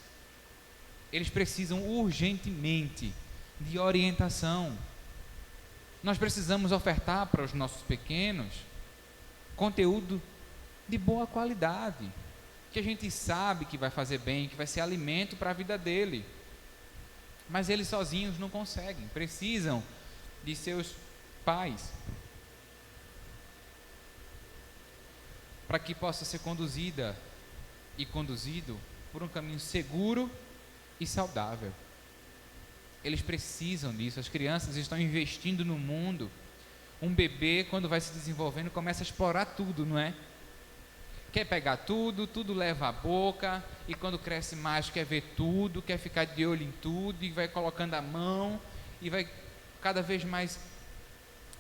Eles precisam urgentemente de orientação. Nós precisamos ofertar para os nossos pequenos conteúdo de boa qualidade, que a gente sabe que vai fazer bem, que vai ser alimento para a vida dele. Mas eles sozinhos não conseguem, precisam de seus pais, para que possa ser conduzida e conduzido por um caminho seguro e saudável. Eles precisam disso. As crianças estão investindo no mundo. Um bebê, quando vai se desenvolvendo, começa a explorar tudo, não é? Quer pegar tudo, tudo leva à boca, e quando cresce mais quer ver tudo, quer ficar de olho em tudo, e vai colocando a mão, e vai cada vez mais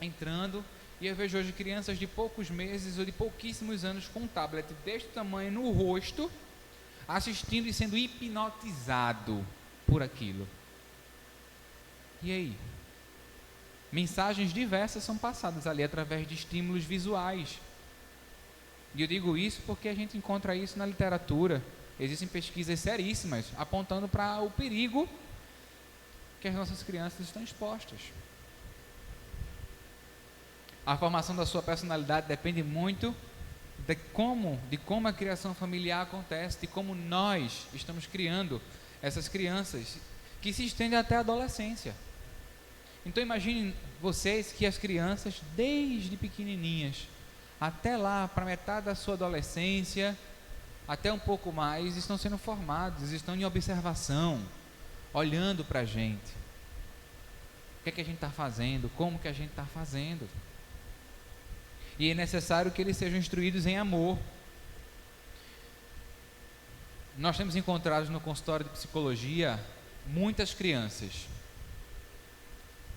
entrando. E eu vejo hoje crianças de poucos meses ou de pouquíssimos anos com um tablet deste tamanho no rosto, assistindo e sendo hipnotizado por aquilo. E aí? Mensagens diversas são passadas ali através de estímulos visuais. E eu digo isso porque a gente encontra isso na literatura. Existem pesquisas seríssimas apontando para o perigo que as nossas crianças estão expostas. A formação da sua personalidade depende muito de como a criação familiar acontece, de como nós estamos criando essas crianças, que se estende até a adolescência. Então imaginem vocês que as crianças, desde pequenininhas, até lá, para metade da sua adolescência, até um pouco mais, estão sendo formados, estão em observação, olhando para a gente. O que é que a gente está fazendo? Como que a gente está fazendo? E é necessário que eles sejam instruídos em amor. Nós temos encontrado no consultório de psicologia muitas crianças,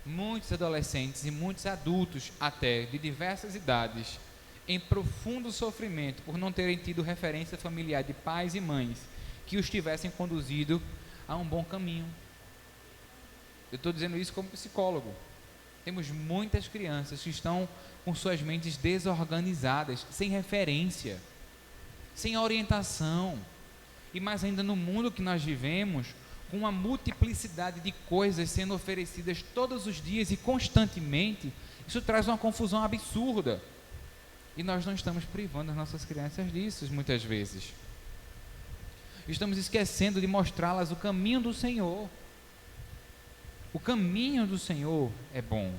muitos adolescentes e muitos adultos até, de diversas idades, em profundo sofrimento por não terem tido referência familiar de pais e mães que os tivessem conduzido a um bom caminho. Eu estou dizendo isso como psicólogo. Temos muitas crianças que estão com suas mentes desorganizadas, sem referência, sem orientação, e mais ainda no mundo que nós vivemos, com uma multiplicidade de coisas sendo oferecidas todos os dias e constantemente. Isso traz uma confusão absurda, e nós não estamos privando as nossas crianças disso muitas vezes. Estamos esquecendo de mostrá-las o caminho do Senhor. O caminho do Senhor é bom.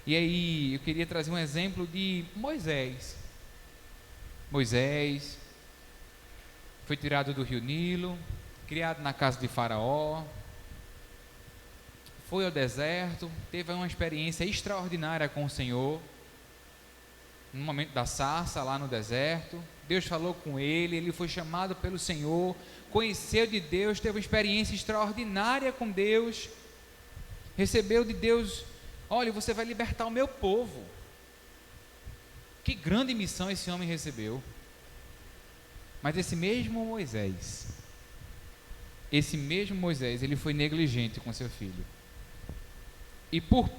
E aí eu queria trazer um exemplo de Moisés. Moisés foi tirado do rio Nilo, criado na casa de Faraó, foi ao deserto, teve uma experiência extraordinária com o Senhor, no momento da sarça lá no deserto. Deus falou com ele, ele foi chamado pelo Senhor, conheceu de Deus, teve uma experiência extraordinária com Deus, recebeu de Deus: olha, você vai libertar o meu povo. Que grande missão esse homem recebeu. Mas esse mesmo Moisés, ele foi negligente com seu filho, e por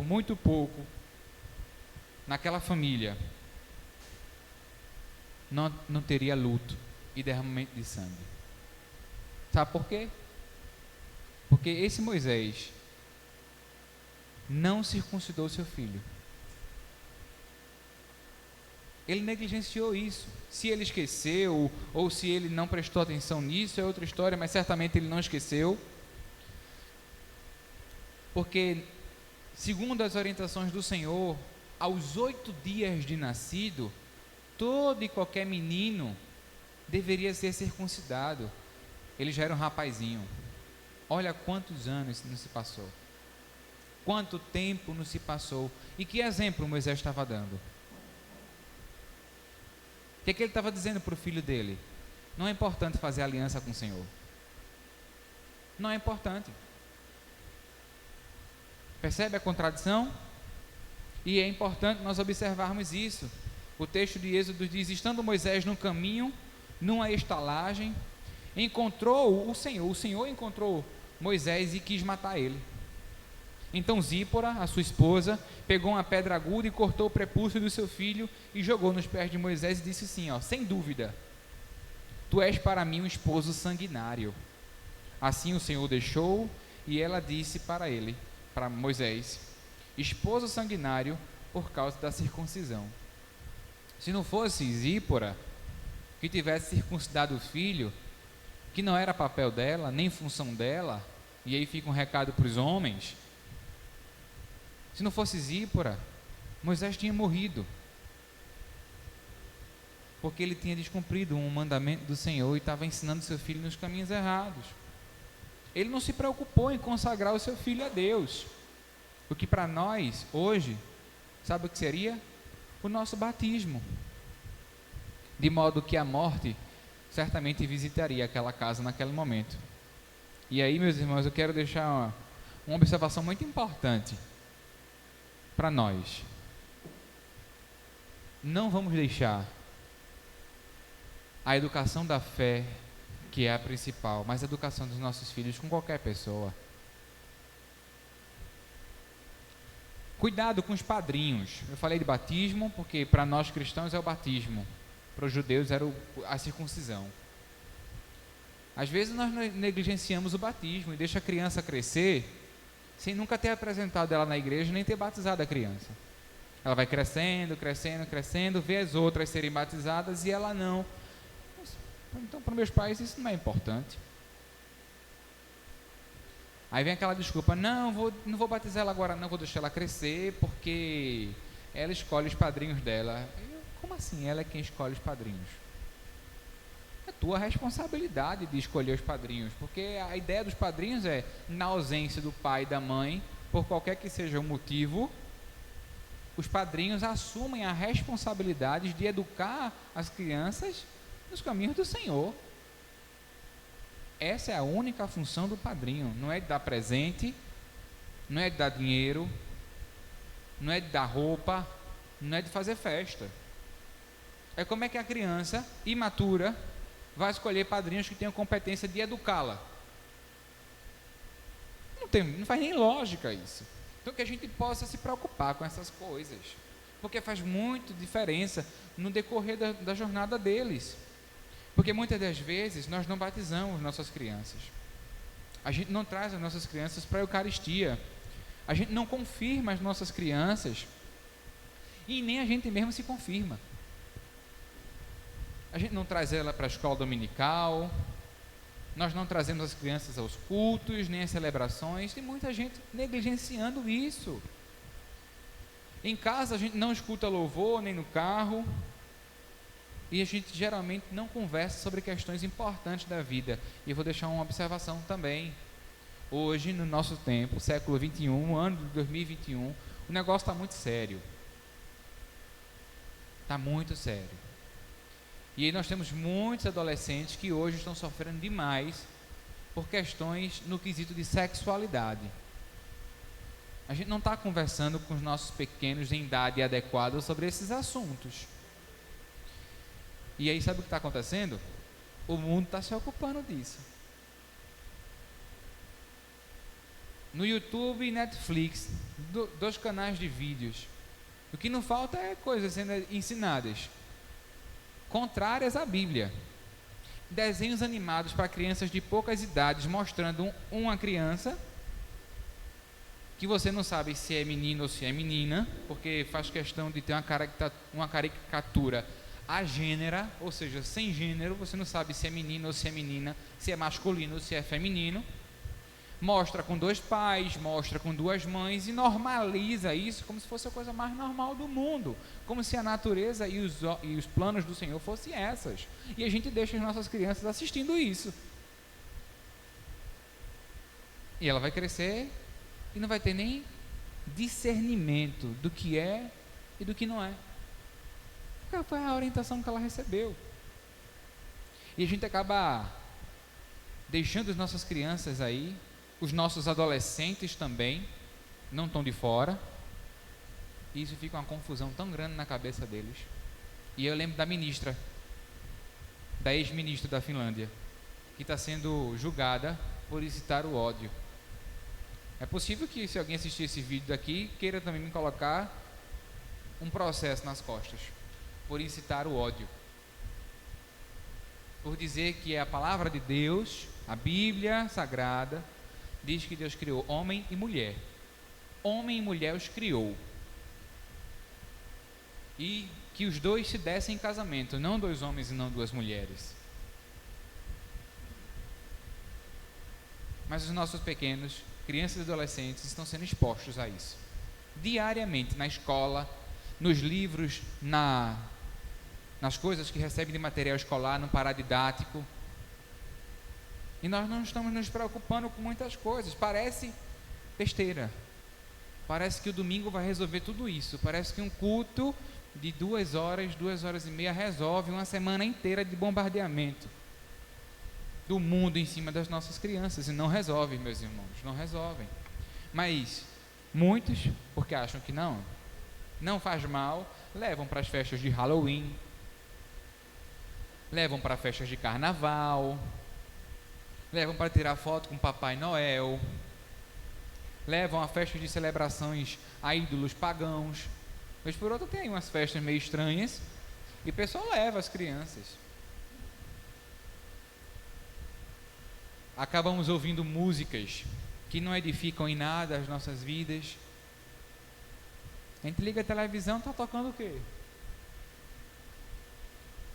muito pouco, naquela família não teria luto, e derramamento de sangue. Sabe por quê? Porque esse Moisés não circuncidou seu filho. Ele negligenciou isso. Se ele esqueceu ou se ele não prestou atenção nisso é outra história, mas certamente ele não esqueceu. Porque, segundo as orientações do Senhor, aos 8 dias de nascido, todo e qualquer menino deveria ser circuncidado. Ele já era um rapazinho. Olha quantos anos não se passou. Quanto tempo não se passou. E que exemplo Moisés estava dando? O que é que ele estava dizendo para o filho dele? Não é importante fazer aliança com o Senhor. Não é importante. Percebe a contradição? E é importante nós observarmos isso. O texto de Êxodo diz: estando Moisés no caminho, numa estalagem, encontrou o Senhor encontrou Moisés e quis matar ele. Então Zípora, a sua esposa, pegou uma pedra aguda e cortou o prepúcio do seu filho e jogou nos pés de Moisés e disse assim, sem dúvida, tu és para mim um esposo sanguinário. Assim o Senhor deixou, e ela disse para Moisés, esposo sanguinário por causa da circuncisão. Se não fosse Zípora que tivesse circuncidado o filho, que não era papel dela, nem função dela, e aí fica um recado para os homens, se não fosse Zípora, Moisés tinha morrido, porque ele tinha descumprido um mandamento do Senhor e estava ensinando seu filho nos caminhos errados. Ele não se preocupou em consagrar o seu filho a Deus, o que para nós hoje, sabe o que seria? O nosso batismo, de modo que a morte certamente visitaria aquela casa naquele momento. E aí, meus irmãos, eu quero deixar uma observação muito importante para nós. Não vamos deixar a educação da fé, que é a principal, mas a educação dos nossos filhos com qualquer pessoa. Cuidado com os padrinhos. Eu falei de batismo porque para nós cristãos é o batismo, para os judeus era a circuncisão. Às vezes nós negligenciamos o batismo e deixa a criança crescer sem nunca ter apresentado ela na igreja nem ter batizado a criança. Ela vai crescendo, vê as outras serem batizadas e ela não. Então, para meus pais isso não é importante. Aí vem aquela desculpa, não vou batizar ela agora, não, vou deixar ela crescer porque ela escolhe os padrinhos dela. Como assim ela é quem escolhe os padrinhos? É tua responsabilidade de escolher os padrinhos, porque a ideia dos padrinhos é, na ausência do pai e da mãe, por qualquer que seja o motivo, os padrinhos assumem a responsabilidade de educar as crianças nos caminhos do Senhor. Essa é a única função do padrinho, não é de dar presente, não é de dar dinheiro, não é de dar roupa, não é de fazer festa. É como é que a criança imatura vai escolher padrinhos que tenham competência de educá-la. Não faz nem lógica isso. Então que a gente possa se preocupar com essas coisas, porque faz muito diferença no decorrer da jornada deles. Porque muitas das vezes nós não batizamos nossas crianças, a gente não traz as nossas crianças para a Eucaristia, a gente não confirma as nossas crianças e nem a gente mesmo se confirma. A gente não traz ela para a escola dominical, nós não trazemos as crianças aos cultos, nem às celebrações, tem muita gente negligenciando isso. Em casa a gente não escuta louvor, nem no carro, e a gente geralmente não conversa sobre questões importantes da vida. E eu vou deixar uma observação também. Hoje, no nosso tempo, século 21, ano de 2021, o negócio está muito sério. Está muito sério. E aí nós temos muitos adolescentes que hoje estão sofrendo demais por questões no quesito de sexualidade. A gente não está conversando com os nossos pequenos em idade adequada sobre esses assuntos. E aí sabe o que está acontecendo? O mundo está se ocupando disso. No YouTube e Netflix, dois canais de vídeos, o que não falta é coisas sendo ensinadas contrárias à Bíblia. desenhos animados para crianças de poucas idades, mostrando uma criança que você não sabe se é menino ou se é menina, porque faz questão de ter uma caricatura agênera, ou seja, sem gênero. Você não sabe se é menino ou se é menina, se é masculino ou se é feminino. Mostra com 2 pais, mostra com 2 mães e normaliza isso como se fosse a coisa mais normal do mundo, como se a natureza e os planos do Senhor fossem essas. E a gente deixa as nossas crianças assistindo isso. E ela vai crescer e não vai ter nem discernimento do que é e do que não é. Porque foi a orientação que ela recebeu. E a gente acaba deixando as nossas crianças aí, os nossos adolescentes também, não estão de fora. E isso fica uma confusão tão grande na cabeça deles. E eu lembro da ministra, da ex-ministra da Finlândia, que está sendo julgada por incitar o ódio. É possível que, se alguém assistir esse vídeo daqui, queira também me colocar um processo nas costas por incitar o ódio, por dizer que é a palavra de Deus, a Bíblia Sagrada diz que Deus criou homem e mulher. Homem e mulher os criou, e que os 2 se dessem em casamento, não 2 homens e não 2 mulheres. Mas os nossos pequenos, crianças e adolescentes, estão sendo expostos a isso diariamente, na escola, nos livros, nas coisas que recebem de material escolar, no paradidático. E nós não estamos nos preocupando com muitas coisas. Parece besteira, parece que o domingo vai resolver tudo isso, parece que um culto de 2 horas, 2 horas e meia resolve uma semana inteira de bombardeamento do mundo em cima das nossas crianças. E não resolve, meus irmãos, não resolvem. Mas muitos, porque acham que não faz mal, levam para as festas de Halloween, levam para festas de carnaval, levam para tirar foto com Papai Noel, levam a festas de celebrações a ídolos pagãos. Mas por outro tem umas festas meio estranhas e o pessoal leva as crianças. Acabamos ouvindo músicas que não edificam em nada as nossas vidas. A gente liga a televisão, está tocando o quê?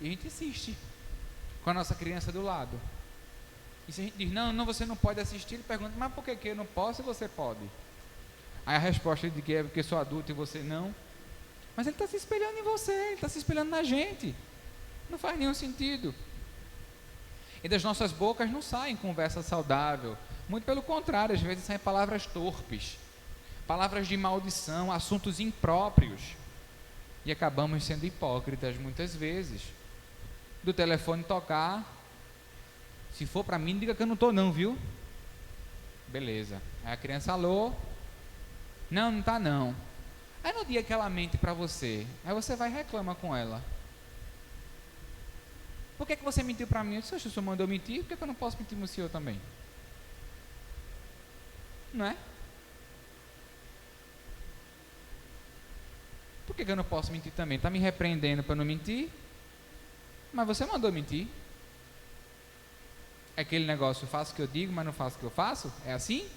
E a gente insiste com a nossa criança do lado. E se a gente diz, não, você não pode assistir, ele pergunta, mas por que eu não posso e você pode? Aí a resposta de que é porque sou adulto e você não. Mas ele está se espelhando em você, ele está se espelhando na gente. Não faz nenhum sentido. E das nossas bocas não saem conversa saudável. Muito pelo contrário, às vezes saem palavras torpes, palavras de maldição, assuntos impróprios. E acabamos sendo hipócritas muitas vezes. Do telefone tocar, se for para mim, diga que eu não estou não, viu? Beleza. Aí a criança, alô? Não está não. Aí no dia que ela mente para você, aí você vai e reclama com ela. Por que você mentiu para mim? Eu disse, o senhor mandou mentir, por que eu não posso mentir no senhor também? Não é? Por que eu não posso mentir também? Está me repreendendo para não mentir? Mas você mandou mentir. É aquele negócio, faço o que eu digo, mas não faço o que eu faço? É assim?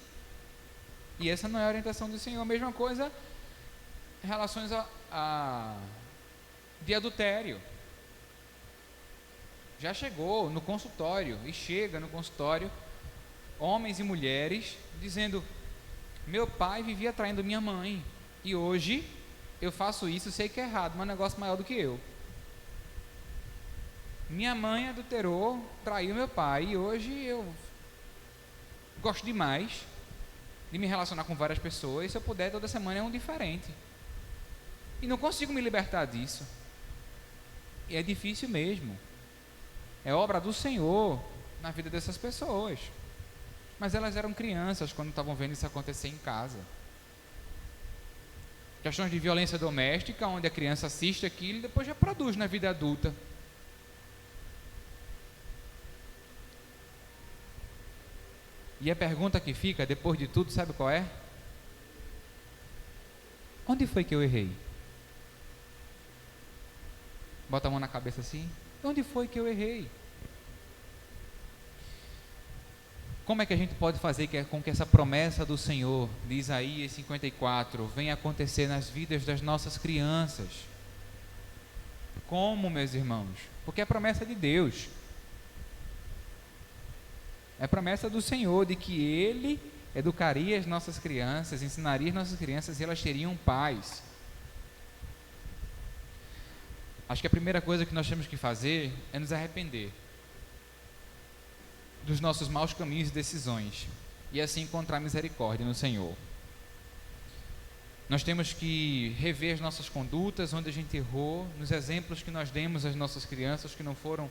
E essa não é a orientação do Senhor. A mesma coisa em relações de adultério. Já chegou no consultório, e chega no consultório, homens e mulheres, dizendo, meu pai vivia traindo minha mãe, e hoje eu faço isso, sei que é errado, mas é um negócio maior do que eu. Minha mãe adulterou, traiu meu pai, e hoje eu gosto demais de me relacionar com várias pessoas, e se eu puder, toda semana é um diferente. E não consigo me libertar disso. E é difícil mesmo. É obra do Senhor na vida dessas pessoas. Mas elas eram crianças quando estavam vendo isso acontecer em casa. Questões de violência doméstica, onde a criança assiste aquilo e depois já produz na vida adulta. E a pergunta que fica, depois de tudo, sabe qual é? Onde foi que eu errei? Bota a mão na cabeça assim. Onde foi que eu errei? Como é que a gente pode fazer com que essa promessa do Senhor, de Isaías 54, venha acontecer nas vidas das nossas crianças? Como, meus irmãos? Porque é promessa de Deus. É promessa do Senhor de que Ele educaria as nossas crianças, ensinaria as nossas crianças e elas teriam paz. Acho que a primeira coisa que nós temos que fazer é nos arrepender dos nossos maus caminhos e decisões e assim encontrar misericórdia no Senhor. Nós temos que rever as nossas condutas, onde a gente errou, nos exemplos que nós demos às nossas crianças que não foram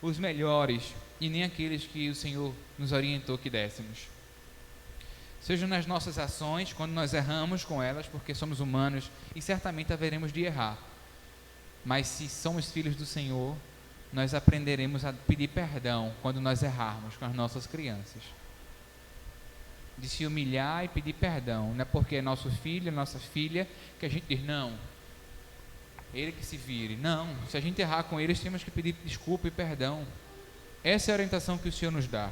os melhores e nem aqueles que o Senhor nos orientou que dessemos. Seja nas nossas ações, quando nós erramos com elas, porque somos humanos e certamente haveremos de errar. Mas se somos filhos do Senhor, nós aprenderemos a pedir perdão quando nós errarmos com as nossas crianças. De se humilhar e pedir perdão. Não é porque é nosso filho, nossa filha, que a gente diz, não, ele que se vire. Não, se a gente errar com eles, temos que pedir desculpa e perdão. Essa é a orientação que o Senhor nos dá.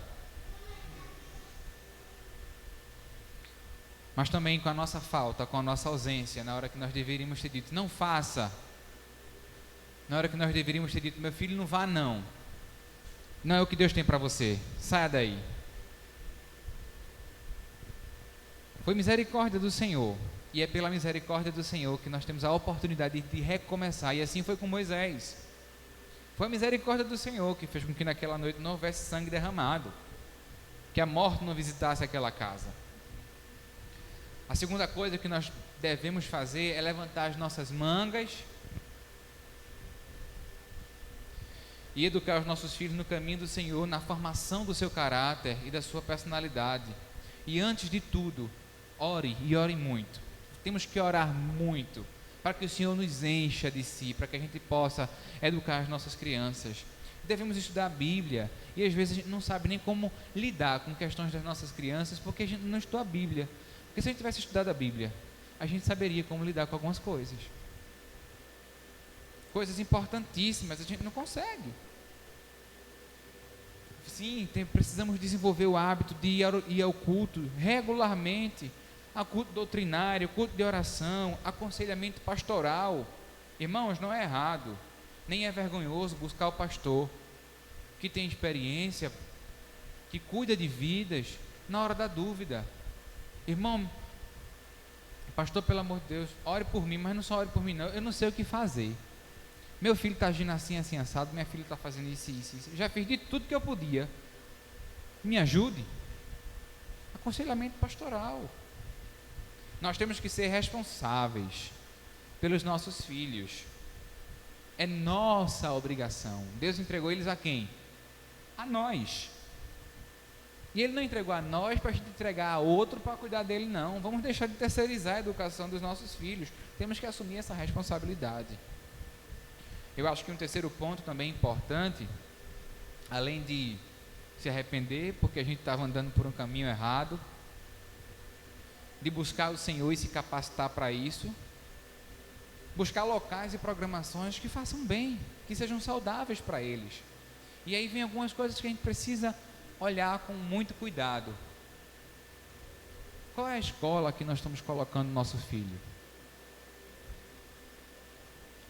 Mas também com a nossa falta, com a nossa ausência, na hora que nós deveríamos ter dito, não faça. Na hora que nós deveríamos ter dito, meu filho, não vá não. Não é o que Deus tem para você, saia daí. Foi misericórdia do Senhor, e é pela misericórdia do Senhor que nós temos a oportunidade de recomeçar, e assim foi com Moisés. Foi a misericórdia do Senhor que fez com que naquela noite não houvesse sangue derramado, que a morte não visitasse aquela casa. A segunda coisa que nós devemos fazer é levantar as nossas mangas e educar os nossos filhos no caminho do Senhor, na formação do seu caráter e da sua personalidade. E antes de tudo, ore e ore muito. Temos que orar muito para que o Senhor nos encha de si, para que a gente possa educar as nossas crianças. Devemos estudar a Bíblia e às vezes a gente não sabe nem como lidar com questões das nossas crianças porque a gente não estudou a Bíblia. Porque se a gente tivesse estudado a Bíblia, a gente saberia como lidar com algumas coisas. Coisas importantíssimas, a gente não consegue. Sim, precisamos desenvolver o hábito de ir ao culto regularmente, a culto doutrinário, culto de oração, aconselhamento pastoral. Irmãos, não é errado, nem é vergonhoso buscar o pastor que tem experiência, que cuida de vidas na hora da dúvida. Irmão, pastor, pelo amor de Deus, ore por mim, mas não só ore por mim não, eu não sei o que fazer. Meu filho está agindo assim, assim, assado, minha filha está fazendo isso, isso, isso. Já fiz de tudo que eu podia. Me ajude. Aconselhamento pastoral. Nós temos que ser responsáveis pelos nossos filhos. É nossa obrigação. Deus entregou eles a quem? A nós. E Ele não entregou a nós para a gente entregar a outro para cuidar dele, não. Vamos deixar de terceirizar a educação dos nossos filhos. Temos que assumir essa responsabilidade. Eu acho que um terceiro ponto também importante, além de se arrepender porque a gente estava andando por um caminho errado, de buscar o Senhor e se capacitar para isso, buscar locais e programações que façam bem, que sejam saudáveis para eles. E aí vem algumas coisas que a gente precisa olhar com muito cuidado. Qual é a escola que nós estamos colocando nosso filho?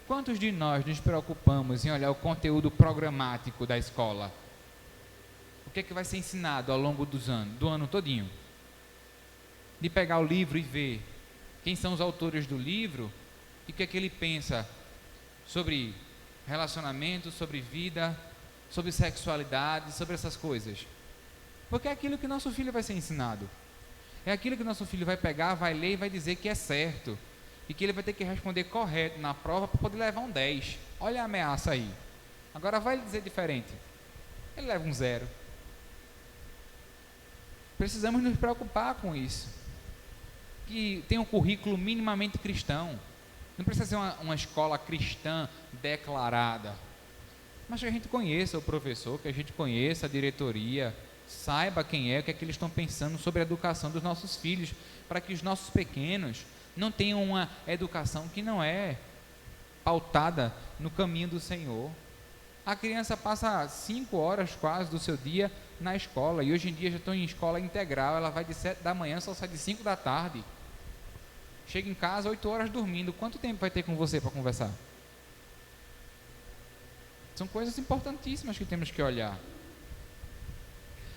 Quantos de nós nos preocupamos em olhar o conteúdo programático da escola? O que é que vai ser ensinado ao longo do ano todinho? De pegar o livro e ver quem são os autores do livro e o que é que ele pensa sobre relacionamento, sobre vida, sobre sexualidade, sobre essas coisas. Porque é aquilo que nosso filho vai ser ensinado. É aquilo que nosso filho vai pegar, vai ler e vai dizer que é certo. E que ele vai ter que responder correto na prova para poder levar um 10. Olha a ameaça aí. Agora vai dizer diferente. Ele leva um 0. Precisamos nos preocupar com isso. Que tem um currículo minimamente cristão. Não precisa ser uma escola cristã declarada. Mas que a gente conheça o professor, que a gente conheça a diretoria, saiba quem é, o que é que eles estão pensando sobre a educação dos nossos filhos, para que os nossos pequenos não tenham uma educação que não é pautada no caminho do Senhor. A criança passa 5 horas quase do seu dia na escola, e hoje em dia já estão em escola integral, ela vai de 7 da manhã, só sai de 5 da tarde. Chega em casa 8 horas dormindo. Quanto tempo vai ter com você para conversar? São coisas importantíssimas que temos que olhar.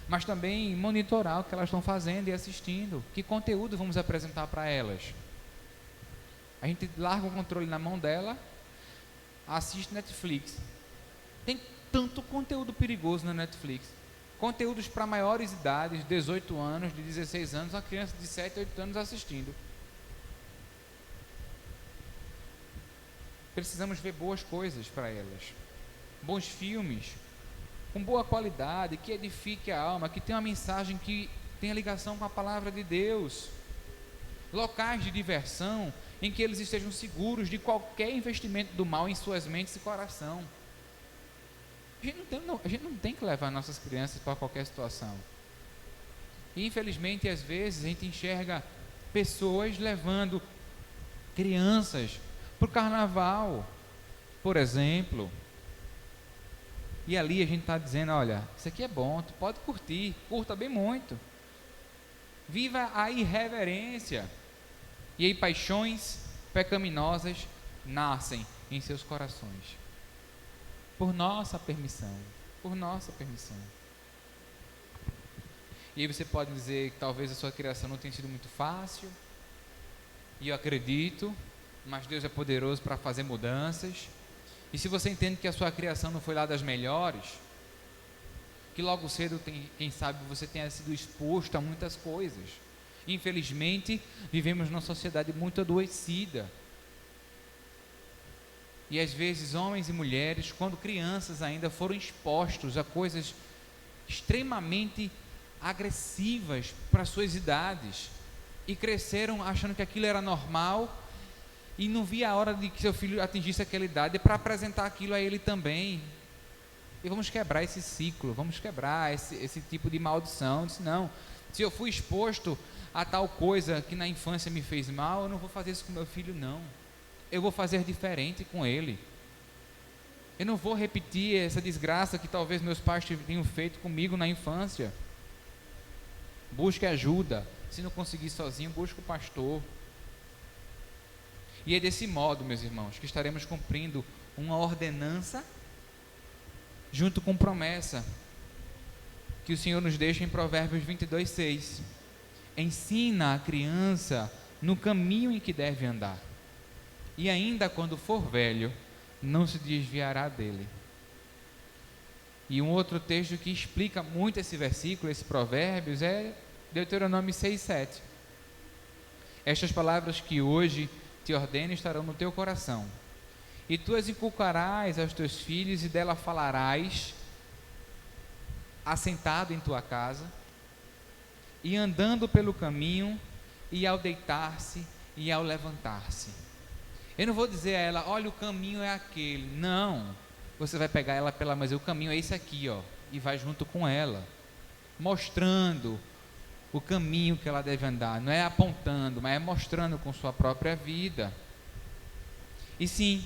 Mas também monitorar o que elas estão fazendo e assistindo. Que conteúdo vamos apresentar para elas? A gente larga o controle na mão dela, assiste Netflix. Tem tanto conteúdo perigoso na Netflix. Conteúdos para maiores idades, 18 anos, de 16 anos, uma criança de 7, 8 anos assistindo. Precisamos ver boas coisas para elas. Bons filmes, com boa qualidade, que edifique a alma, que tenha uma mensagem que tenha ligação com a palavra de Deus. Locais de diversão em que eles estejam seguros de qualquer investimento do mal em suas mentes e coração. A gente não tem que levar nossas crianças para qualquer situação. E infelizmente, às vezes, a gente enxerga pessoas levando crianças para o carnaval, por exemplo. E ali a gente está dizendo, olha, isso aqui é bom, tu pode curtir, curta bem muito. Viva a irreverência. E aí paixões pecaminosas nascem em seus corações. Por nossa permissão. Por nossa permissão. E aí você pode dizer que talvez a sua criação não tenha sido muito fácil. E eu acredito, mas Deus é poderoso para fazer mudanças. E se você entende que a sua criação não foi lá das melhores, que logo cedo, quem sabe, você tenha sido exposto a muitas coisas. Infelizmente, vivemos numa sociedade muito adoecida. E às vezes homens e mulheres, quando crianças ainda, foram expostos a coisas extremamente agressivas para suas idades. E cresceram achando que aquilo era normal e não via a hora de que seu filho atingisse aquela idade para apresentar aquilo a ele também. E vamos quebrar esse ciclo, vamos quebrar esse tipo de maldição. Disse, não, se eu fui exposto a tal coisa que na infância me fez mal, eu não vou fazer isso com meu filho, não. Eu vou fazer diferente com ele. Eu não vou repetir essa desgraça que talvez meus pais tenham feito comigo na infância. Busque ajuda. Se não conseguir sozinho, busque o pastor. E é desse modo, meus irmãos, que estaremos cumprindo uma ordenança junto com promessa que o Senhor nos deixa em Provérbios 22:6. Ensina a criança no caminho em que deve andar, e ainda quando for velho, não se desviará dele. E um outro texto que explica muito esse versículo, esse Provérbios, é Deuteronômio 6:7. Estas palavras que hoje te ordeno estarão no teu coração, e tu as inculcarás aos teus filhos, e dela falarás assentado em tua casa, e andando pelo caminho, e ao deitar-se e ao levantar-se. Eu não vou dizer a ela, olha, o caminho é aquele. Não, você vai pegar ela pela mão, o caminho é esse aqui, ó, e vai junto com ela, mostrando o caminho que ela deve andar. Não é apontando, mas é mostrando com sua própria vida. E sim,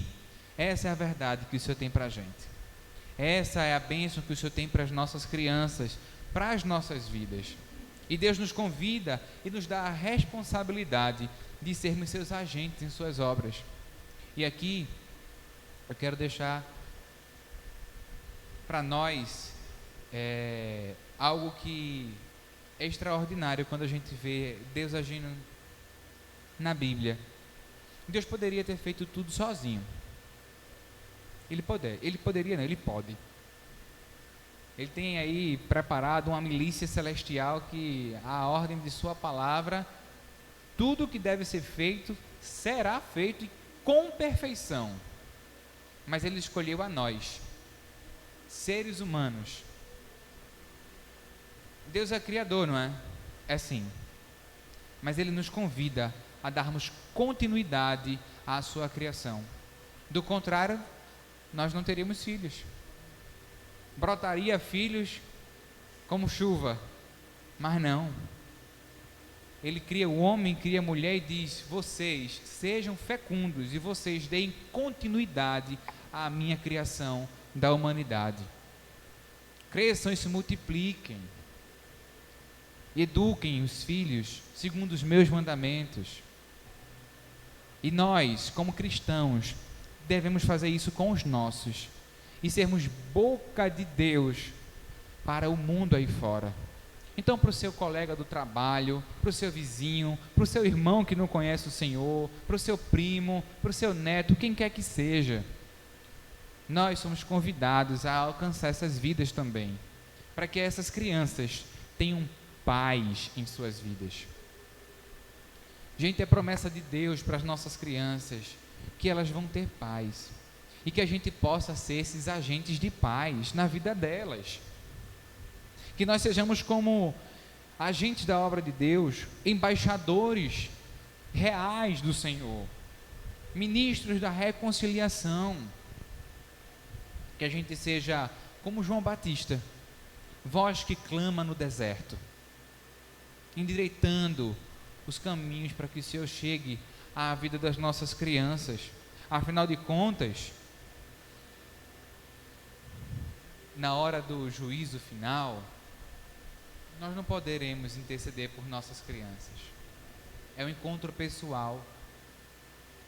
essa é a verdade que o Senhor tem para a gente. Essa é a bênção que o Senhor tem para as nossas crianças, para as nossas vidas. E Deus nos convida e nos dá a responsabilidade de sermos seus agentes em suas obras. E aqui eu quero deixar para nós algo que é extraordinário quando a gente vê Deus agindo na Bíblia. Deus poderia ter feito tudo sozinho. Ele poderia não, ele pode. Ele tem aí preparado uma milícia celestial que, à ordem de sua palavra, tudo o que deve ser feito será feito e com perfeição. Mas Ele escolheu a nós, seres humanos. Deus é criador, não é? É sim. Mas Ele nos convida a darmos continuidade à sua criação. Do contrário, nós não teríamos filhos. Brotaria filhos como chuva, mas não. Ele cria o homem, cria a mulher e diz, vocês sejam fecundos e vocês deem continuidade à minha criação da humanidade. Cresçam e se multipliquem. Eduquem os filhos segundo os meus mandamentos. E nós, como cristãos, devemos fazer isso com os nossos e sermos boca de Deus para o mundo aí fora. Então, para o seu colega do trabalho, para o seu vizinho, para o seu irmão que não conhece o Senhor, para o seu primo, para o seu neto, quem quer que seja, nós somos convidados a alcançar essas vidas também, para que essas crianças tenham paz em suas vidas. Gente, é promessa de Deus para as nossas crianças que elas vão ter paz e que a gente possa ser esses agentes de paz na vida delas. Que nós sejamos como agentes da obra de Deus, embaixadores reais do Senhor, ministros da reconciliação. Que a gente seja como João Batista, voz que clama no deserto, endireitando os caminhos para que o Senhor chegue à vida das nossas crianças. Afinal de contas, na hora do juízo final, nós não poderemos interceder por nossas crianças. É um encontro pessoal.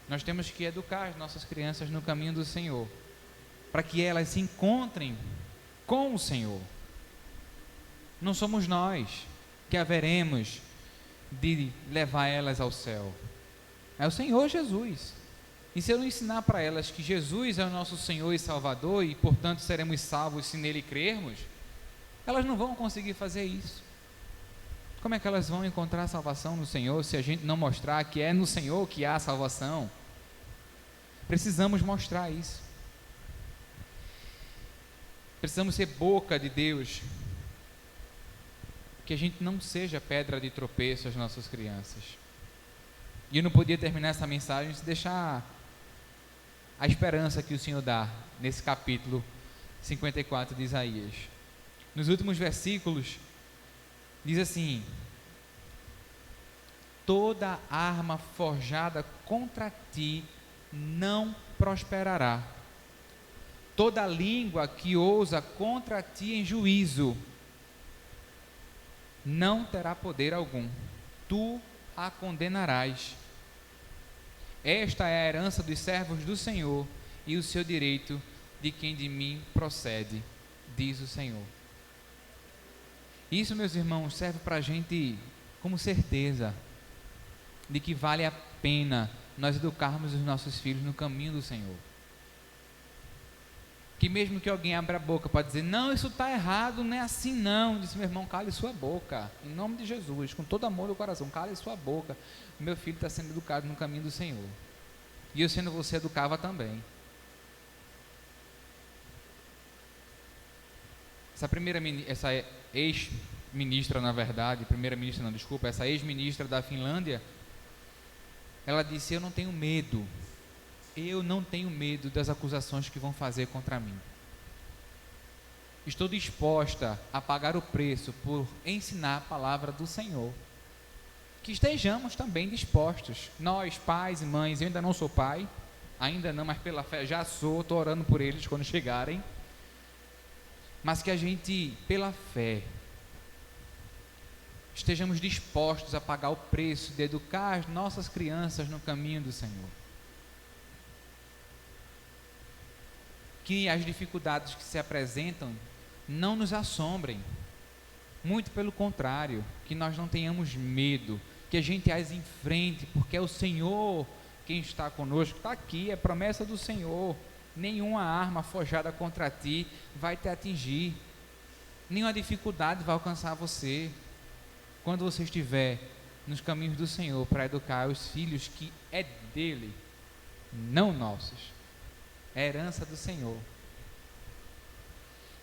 Nós temos que educar as nossas crianças no caminho do Senhor, para que elas se encontrem com o Senhor. Não somos nós que haveremos de levar elas ao céu. É o Senhor Jesus. E se eu não ensinar para elas que Jesus é o nosso Senhor e Salvador e, portanto, seremos salvos se nele crermos, elas não vão conseguir fazer isso. Como é que elas vão encontrar salvação no Senhor se a gente não mostrar que é no Senhor que há salvação? Precisamos mostrar isso. Precisamos ser boca de Deus. Que a gente não seja pedra de tropeço às nossas crianças. E eu não podia terminar essa mensagem sem deixar a esperança que o Senhor dá nesse capítulo 54 de Isaías. Nos últimos versículos, diz assim: toda arma forjada contra ti não prosperará. Toda língua que ousa contra ti em juízo não terá poder algum. Tu a condenarás. Esta é a herança dos servos do Senhor e o seu direito de quem de mim procede, diz o Senhor. Isso, meus irmãos, serve para a gente como certeza de que vale a pena nós educarmos os nossos filhos no caminho do Senhor. Que mesmo que alguém abra a boca para dizer, não, isso está errado, não é assim não, disse, meu irmão, cale sua boca, em nome de Jesus, com todo amor do coração, cale sua boca, o meu filho está sendo educado no caminho do Senhor, e eu sendo você educava também. Essa ex-ministra, na verdade, primeira-ministra não, desculpa, essa ex-ministra da Finlândia, ela disse, eu não tenho medo das acusações que vão fazer contra mim. Estou disposta a pagar o preço por ensinar a palavra do Senhor. Que estejamos também dispostos, nós, pais e mães, eu ainda não sou pai, ainda não, mas pela fé já sou, estou orando por eles quando chegarem, mas que a gente, pela fé, estejamos dispostos a pagar o preço de educar as nossas crianças no caminho do Senhor. Que as dificuldades que se apresentam não nos assombrem, muito pelo contrário, que nós não tenhamos medo, que a gente as enfrente, porque é o Senhor quem está conosco, está aqui, é promessa do Senhor, nenhuma arma forjada contra ti vai te atingir, nenhuma dificuldade vai alcançar você, quando você estiver nos caminhos do Senhor, para educar os filhos que é dele, não nossos, é herança do Senhor.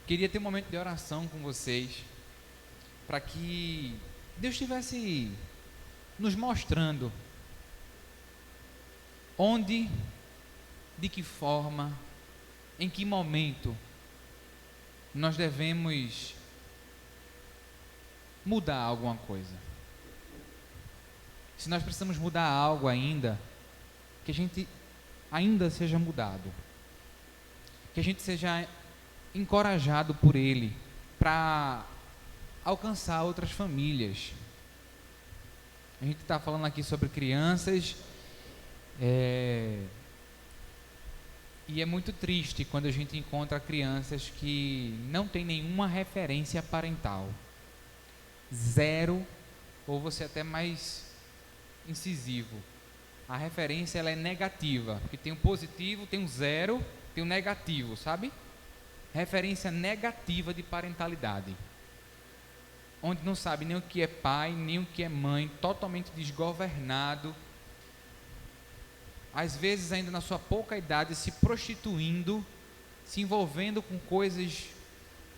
Queria ter um momento de oração com vocês, para que Deus estivesse nos mostrando onde, de que forma, em que momento nós devemos mudar alguma coisa. Se nós precisamos mudar algo ainda, que a gente ainda seja mudado, que a gente seja encorajado por Ele para alcançar outras famílias. A gente está falando aqui sobre crianças, e é muito triste quando a gente encontra crianças que não tem nenhuma referência parental. Zero, ou você até mais incisivo. A referência ela é negativa, porque tem um positivo, tem um zero, tem um negativo, sabe? Referência negativa de parentalidade. Onde não sabe nem o que é pai, nem o que é mãe, totalmente desgovernado. Às vezes ainda na sua pouca idade se prostituindo, se envolvendo com coisas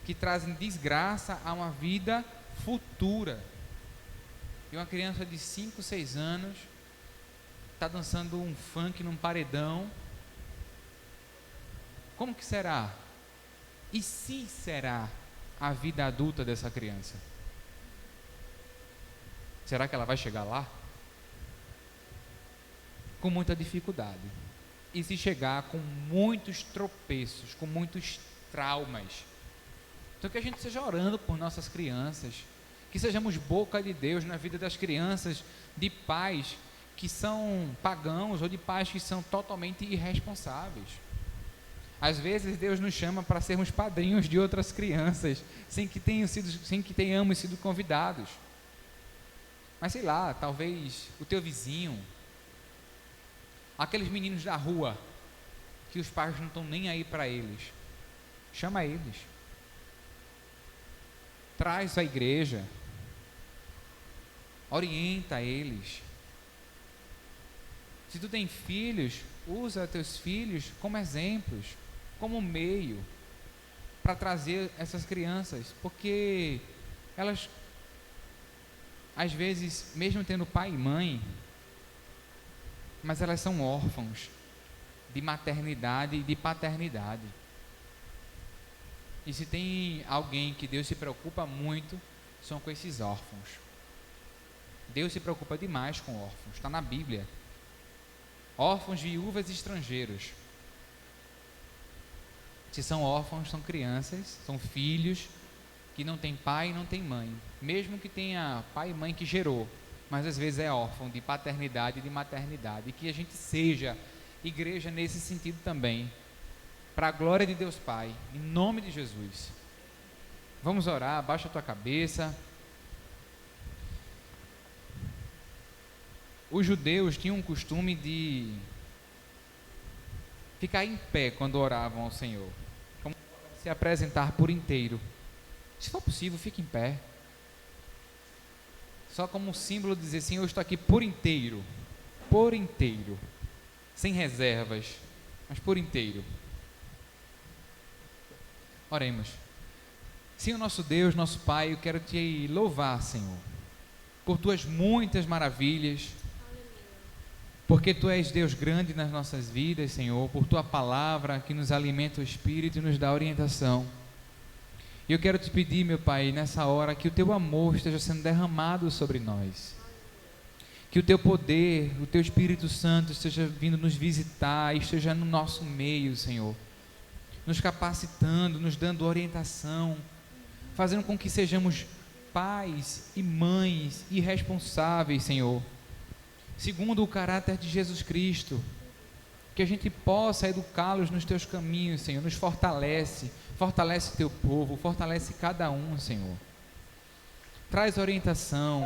que trazem desgraça a uma vida futura. E uma criança de 5, 6 anos está dançando um funk num paredão. Como que será? E se será a vida adulta dessa criança? Será que ela vai chegar lá? Com muita dificuldade. E se chegar com muitos tropeços, com muitos traumas. Então que a gente seja orando por nossas crianças, que sejamos boca de Deus na vida das crianças, de pais que são pagãos ou de pais que são totalmente irresponsáveis. Às vezes Deus nos chama para sermos padrinhos de outras crianças, sem que tenhamos sido convidados. Mas sei lá, talvez o teu vizinho, aqueles meninos da rua, que os pais não estão nem aí para eles, chama eles, traz à igreja, orienta eles. Se tu tem filhos, usa teus filhos como exemplos, como meio para trazer essas crianças, porque elas, às vezes, mesmo tendo pai e mãe, mas elas são órfãos de maternidade e de paternidade. E se tem alguém que Deus se preocupa muito, são com esses órfãos. Deus se preocupa demais com órfãos, está na Bíblia. Órfãos, viúvas e estrangeiros. Se são órfãos, são crianças, são filhos que não tem pai e não tem mãe, mesmo que tenha pai e mãe que gerou, mas às vezes é órfão de paternidade e de maternidade. E que a gente seja igreja nesse sentido também, para a glória de Deus Pai, em nome de Jesus. Vamos orar, abaixa a tua cabeça. Os judeus tinham um costume de ficar em pé quando oravam ao Senhor, como se apresentar por inteiro. Se for possível, fique em pé, só como um símbolo de dizer: Senhor, eu estou aqui por inteiro, sem reservas, mas por inteiro. Oremos. Senhor nosso Deus, nosso Pai, eu quero te louvar, Senhor, por tuas muitas maravilhas, porque tu és Deus grande nas nossas vidas, Senhor, por tua palavra que nos alimenta o espírito e nos dá orientação. E eu quero te pedir, meu Pai, nessa hora, que o teu amor esteja sendo derramado sobre nós, que o teu poder, o teu Espírito Santo esteja vindo nos visitar, esteja no nosso meio, Senhor, nos capacitando, nos dando orientação, fazendo com que sejamos pais e mães irresponsáveis, Senhor, segundo o caráter de Jesus Cristo, que a gente possa educá-los nos teus caminhos, Senhor. Nos fortalece o teu povo, fortalece cada um, Senhor. Traz orientação,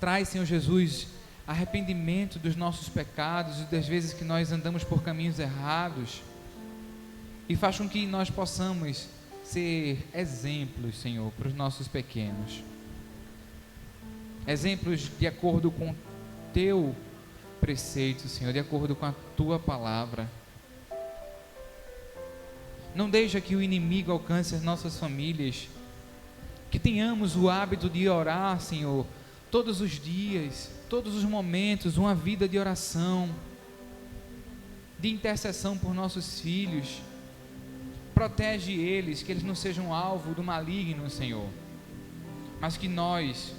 traz, Senhor Jesus, arrependimento dos nossos pecados e das vezes que nós andamos por caminhos errados, e faz com que nós possamos ser exemplos, Senhor, para os nossos pequenos, exemplos de acordo com o teu preceito, Senhor, de acordo com a tua palavra. Não deixa que o inimigo alcance as nossas famílias, que tenhamos o hábito de orar, Senhor, todos os dias, todos os momentos, uma vida de oração, de intercessão por nossos filhos. Protege eles, que eles não sejam alvo do maligno, Senhor, mas que nós,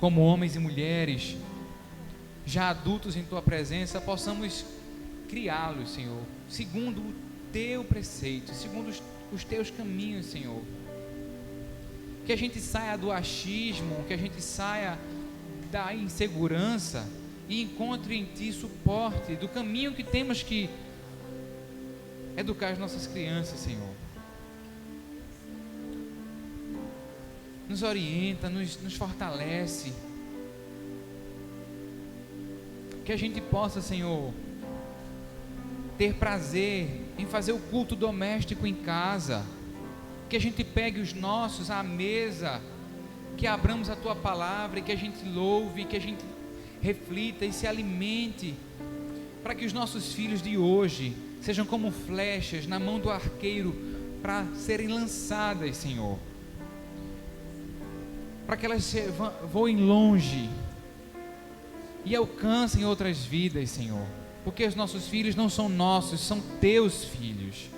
como homens e mulheres, já adultos em tua presença, possamos criá-los, Senhor, segundo o teu preceito, segundo os teus caminhos, Senhor. Que a gente saia do achismo, que a gente saia da insegurança e encontre em Ti suporte do caminho que temos que educar as nossas crianças, Senhor. Nos orienta, nos fortalece. Que a gente possa, Senhor, ter prazer em fazer o culto doméstico em casa. Que a gente pegue os nossos à mesa, que abramos a Tua palavra e que a gente louve, que a gente reflita e se alimente, para que os nossos filhos de hoje sejam como flechas na mão do arqueiro para serem lançadas, Senhor, para que elas voem longe e alcancem outras vidas, Senhor, porque os nossos filhos não são nossos, são Teus filhos,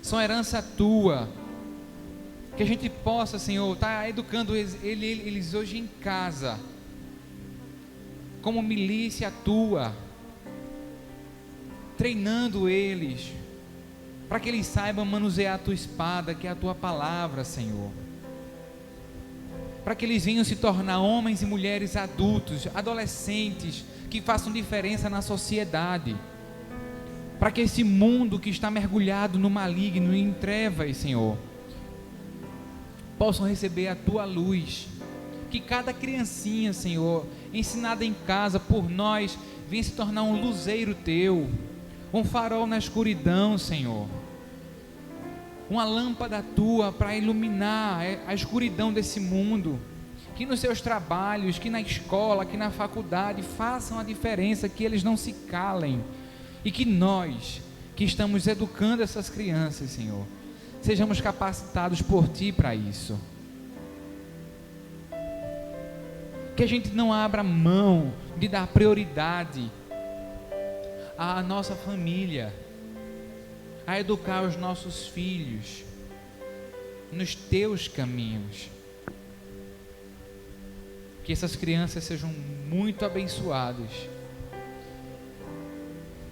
são herança Tua. Que a gente possa, Senhor, estar educando eles hoje em casa, como milícia Tua, treinando eles, para que eles saibam manusear a Tua espada, que é a Tua palavra, Senhor, para que eles venham se tornar homens e mulheres adultos, adolescentes, que façam diferença na sociedade, para que esse mundo que está mergulhado no maligno e em trevas, Senhor, possam receber a Tua luz. Que cada criancinha, Senhor, ensinada em casa por nós, venha se tornar um luzeiro Teu, um farol na escuridão, Senhor, uma lâmpada Tua para iluminar a escuridão desse mundo. Que nos seus trabalhos, que na escola, que na faculdade façam a diferença, que eles não se calem, e que nós, que estamos educando essas crianças, Senhor, sejamos capacitados por Ti para isso. Que a gente não abra mão de dar prioridade à nossa família, a educar os nossos filhos nos Teus caminhos. Que essas crianças sejam muito abençoadas,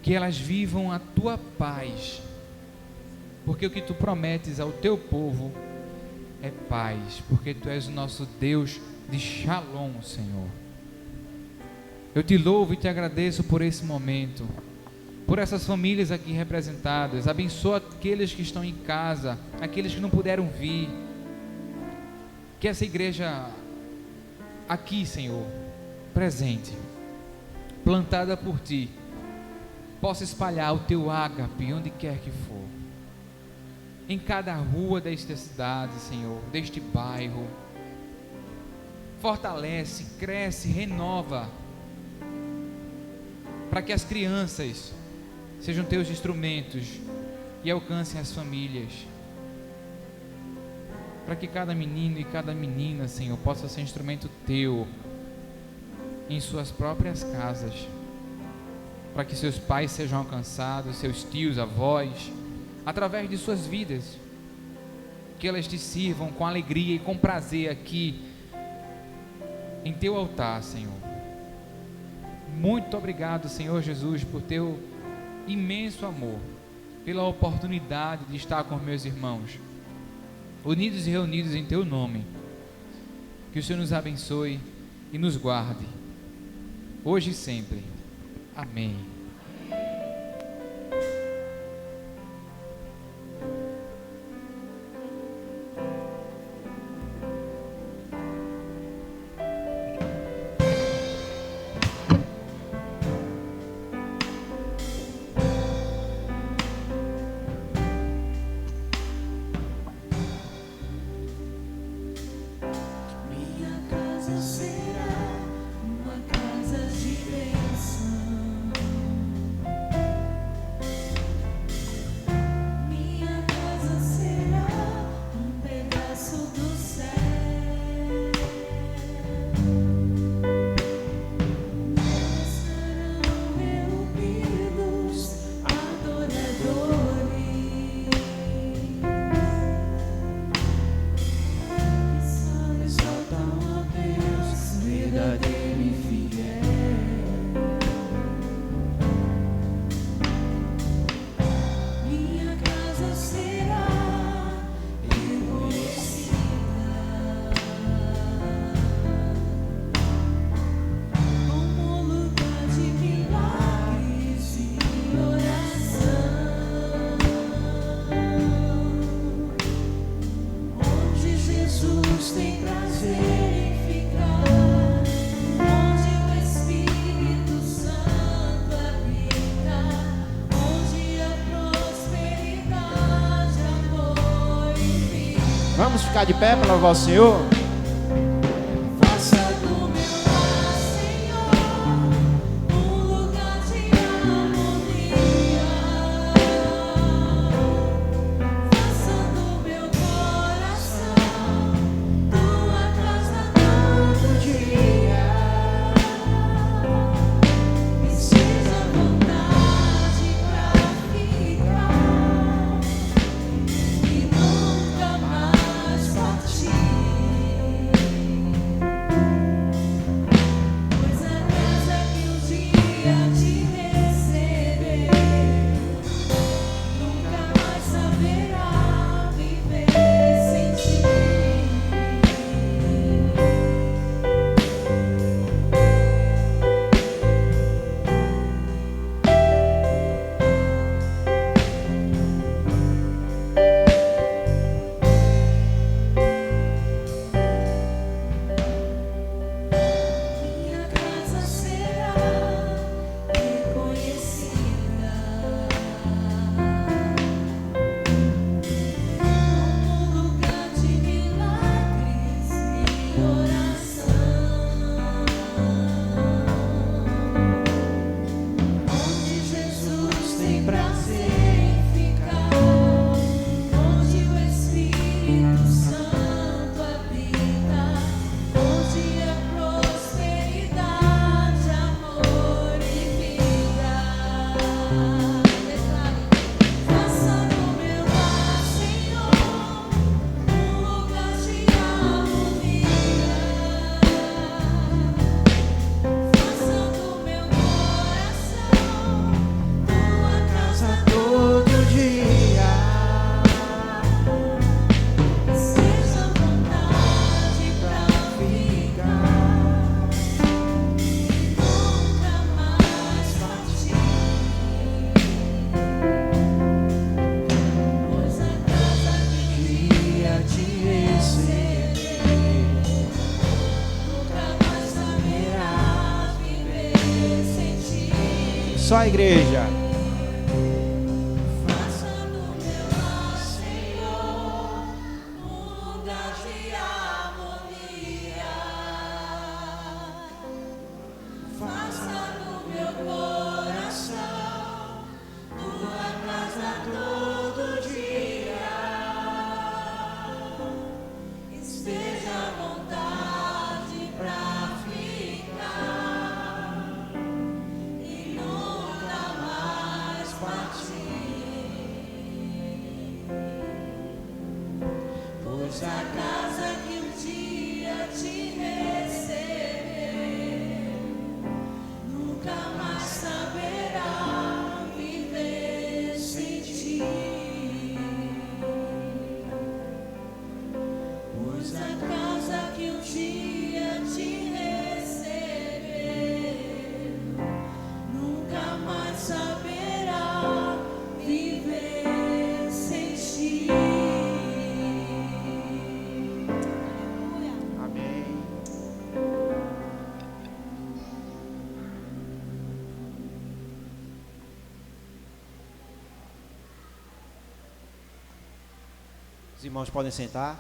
que elas vivam a Tua paz, porque o que Tu prometes ao Teu povo é paz, porque Tu és o nosso Deus de Shalom, Senhor. Eu Te louvo e Te agradeço por esse momento, por essas famílias aqui representadas. Abençoa aqueles que estão em casa, aqueles que não puderam vir. Que essa igreja aqui, Senhor, presente, plantada por Ti, possa espalhar o Teu ágape onde quer que for, em cada rua desta cidade, Senhor, deste bairro. Fortalece, cresce, renova, para que as crianças sejam Teus instrumentos e alcancem as famílias, para que cada menino e cada menina, Senhor, possa ser instrumento Teu em suas próprias casas, para que seus pais sejam alcançados, seus tios, avós, através de suas vidas, que elas Te sirvam com alegria e com prazer aqui em Teu altar, Senhor. Muito obrigado, Senhor Jesus, por Teu imenso amor, pela oportunidade de estar com meus irmãos, unidos e reunidos em Teu nome. Que o Senhor nos abençoe e nos guarde, hoje e sempre. Amém. Minha casa será uma casa de bênção. Vamos ficar de pé para louvar o Senhor? Faça do meu lar, Senhor, um lugar de harmonia. Faça do meu coração tua casa todo dia. E seja vontade pra ficar e nunca mais partir. Pois a casa que um dia te receber nunca mais saberá viver sem ti. Minha casa será reconhecida como lugar de milagres e oração, onde Jesus tem prazer em ficar, onde o Espírito Santo habita, onde é prosperidade, amor e vida. Declare: faça do meu lar, Senhor, um lugar de harmonia. Faça do meu coração tua casa Todo dia. seja vontade pra ficar e nunca mais partir. Pois a casa que um dia te receber nunca mais saberá viver sem ti. Só a igreja. Faça do meu lar, Senhor, um lugar de harmonia. Faça do meu coração tua casa todo dia. Esteja à vontade pra ficar e nunca mais partir. Pois a casa que um dia te receber nunca mais saberá viver sem ti. Pois a casa que um dia te receber nunca mais saberá viver sem ti. Amém. Os irmãos podem sentar.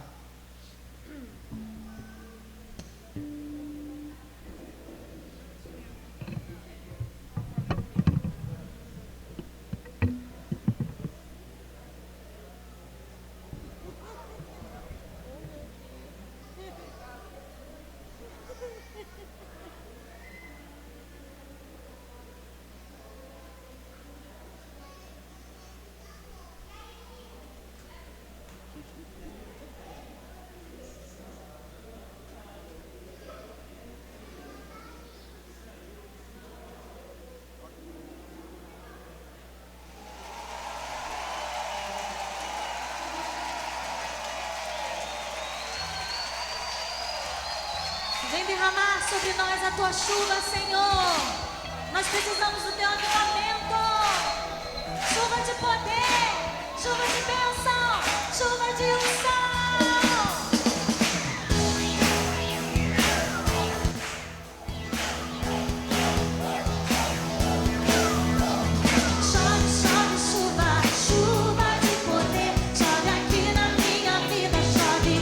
Vem derramar sobre nós a tua chuva, Senhor. Nós precisamos do teu avivamento. Chuva de poder, chuva de bênção, chuva de unção. Chove, chove, chuva, chuva de poder. Chove aqui na minha vida, chove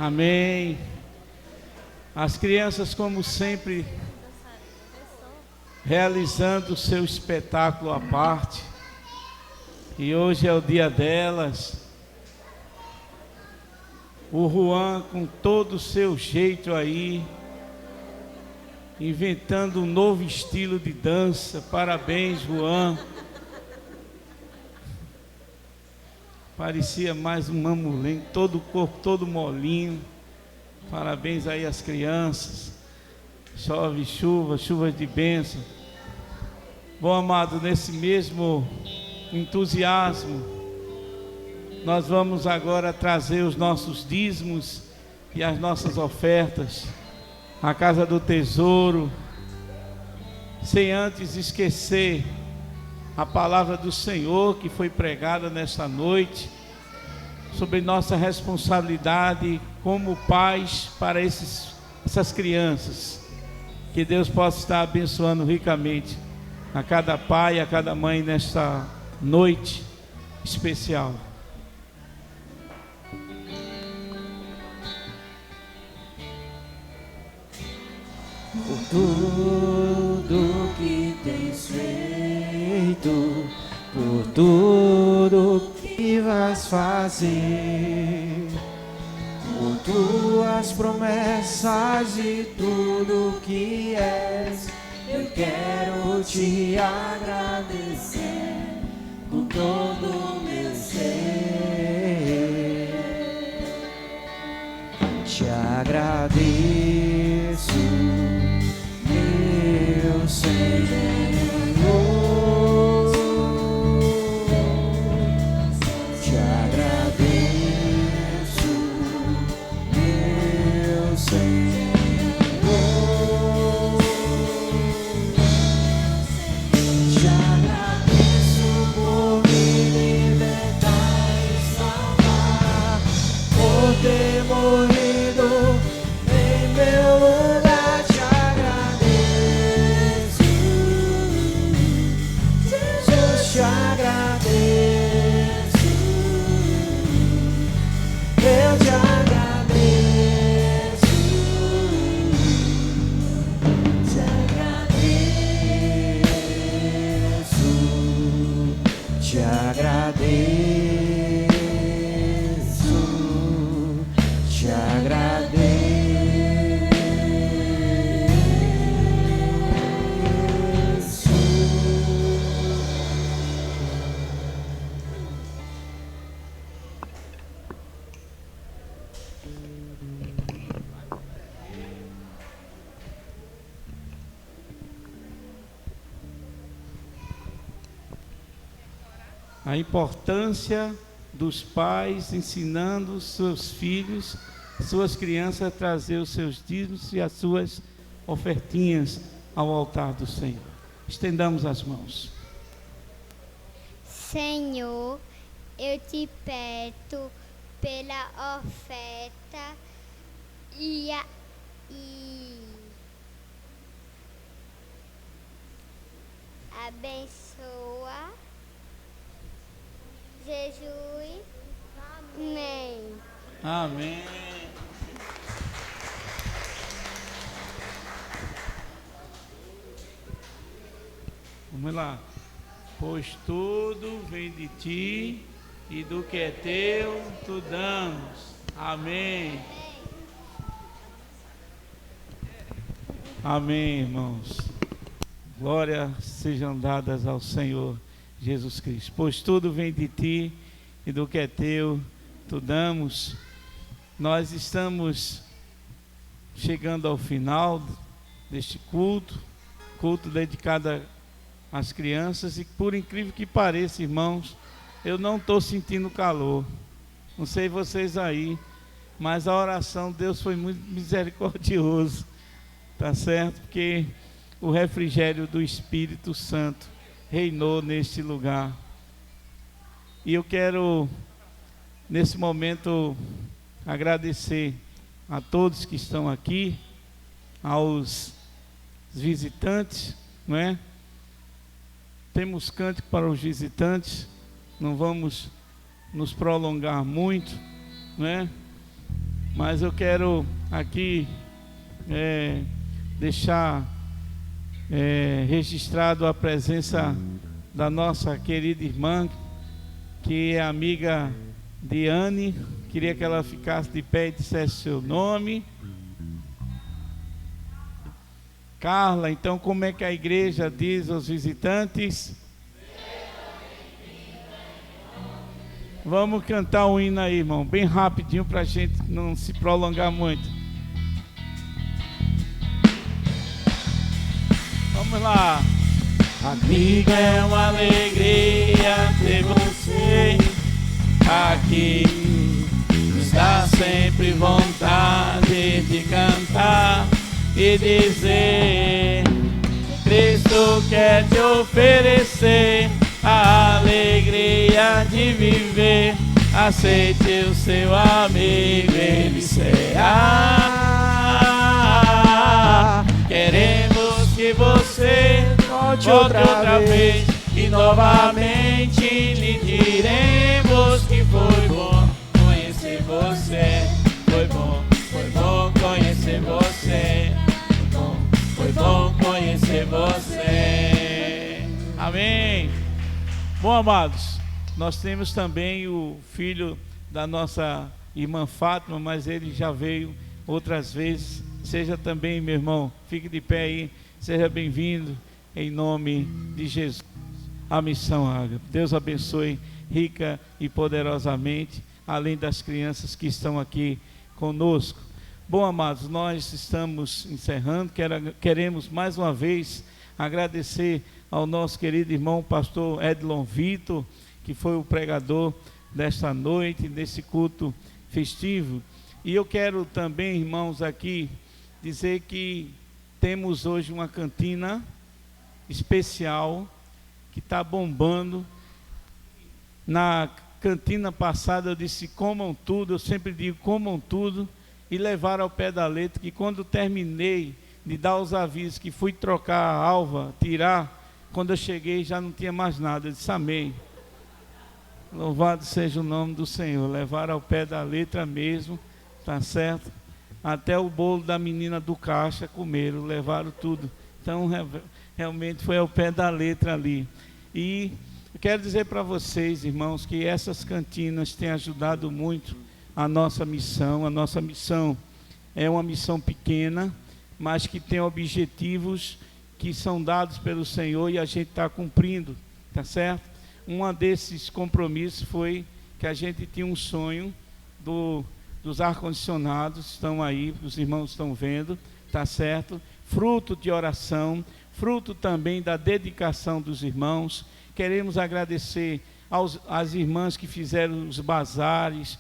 Amém. As crianças, como sempre, realizando o seu espetáculo à parte. E hoje é o dia delas. O Juan, com todo o seu jeito aí, inventando um novo estilo de dança. Parabéns, Juan. Parecia mais um mamulengo, todo o corpo todo molinho. Parabéns aí às crianças. Chove chuva, chuvas de bênção. Bom, amado, nesse mesmo entusiasmo, nós vamos agora trazer os nossos dízimos e as nossas ofertas à Casa do Tesouro, sem antes esquecer a palavra do Senhor que foi pregada nesta noite, sobre nossa responsabilidade como pais para essas crianças. Que Deus possa estar abençoando ricamente a cada pai e a cada mãe nesta noite especial. Por tudo que tens feito, por tudo que vais fazer, por tuas promessas e tudo que és, eu quero te agradecer com todo o meu ser. Te agradeço, meu Senhor. Te agradeço, meu Senhor. Te agradeço por me libertar e salvar, por ter morrido em meu lugar. Te agradeço, Jesus, te agradeço, eu te agradeço, te agradeço, te agradeço, te agradeço. A importância dos pais ensinando seus filhos, suas crianças a trazer os seus dízimos e as suas ofertinhas ao altar do Senhor. Estendamos as mãos. Senhor, eu te peço pela oferta e abençoa Jesus. Amém. Amém. Vamos lá. Pois tudo vem de ti e do que é teu tu damos. Amém. Amém, irmãos. Glória sejam dadas ao Senhor Jesus Cristo. Pois tudo vem de ti e do que é teu tu damos. Nós estamos chegando ao final deste culto dedicado às crianças, e por incrível que pareça, irmãos, eu não estou sentindo calor. Não sei vocês aí, mas a oração, Deus foi muito misericordioso, tá certo? Porque o refrigério do Espírito Santo reinou neste lugar. E eu quero, nesse momento, agradecer a todos que estão aqui, aos visitantes, não é? Temos cântico para os visitantes, não vamos nos prolongar muito, não é? mas eu quero aqui deixar registrado a presença da nossa querida irmã, que é amiga de Anne. Queria que ela ficasse de pé e dissesse seu nome. Carla, então como é que a igreja diz aos visitantes? Vamos cantar um hino aí, irmão, bem rapidinho para a gente não se prolongar muito. Vamos lá. Amiga, é uma alegria ter você aqui. Nos dá sempre vontade de cantar e dizer: Cristo quer te oferecer a alegria de viver. Aceite o seu amigo, ele será. Queremos que você volte outra vez, e novamente lhe diremos que foi bom conhecer você. Foi bom conhecer você. Foi bom conhecer você. Amém. Bom, amados, nós temos também o filho da nossa irmã Fátima, mas ele já veio outras vezes. Seja também, meu irmão, fique de pé aí, seja bem-vindo, em nome de Jesus. A Missão Ágape. Deus abençoe rica e poderosamente, além das crianças que estão aqui conosco. Bom, amados, nós estamos encerrando. Queremos mais uma vez agradecer ao nosso querido irmão pastor Edlon Vitor, que foi o pregador desta noite, desse culto festivo. E eu quero também, irmãos, aqui dizer que temos hoje uma cantina especial que está bombando. Na cantina passada eu disse: comam tudo. Eu sempre digo: comam tudo, e levar ao pé da letra, que quando terminei de dar os avisos, que fui trocar a alva, tirar, quando eu cheguei já não tinha mais nada. Eu disse: amém. Louvado seja o nome do Senhor. Levaram ao pé da letra mesmo, tá certo? Até o bolo da menina do caixa comeram, levaram tudo. Então realmente foi ao pé da letra ali. E eu quero dizer para vocês, irmãos, que essas cantinas têm ajudado muito a nossa missão. A nossa missão é uma missão pequena, mas que tem objetivos que são dados pelo Senhor e a gente está cumprindo, tá certo? Um desses compromissos foi que a gente tinha um sonho dos ar-condicionados. Estão aí, os irmãos estão vendo, tá certo? Fruto de oração, fruto também da dedicação dos irmãos. Queremos agradecer às irmãs que fizeram os bazares,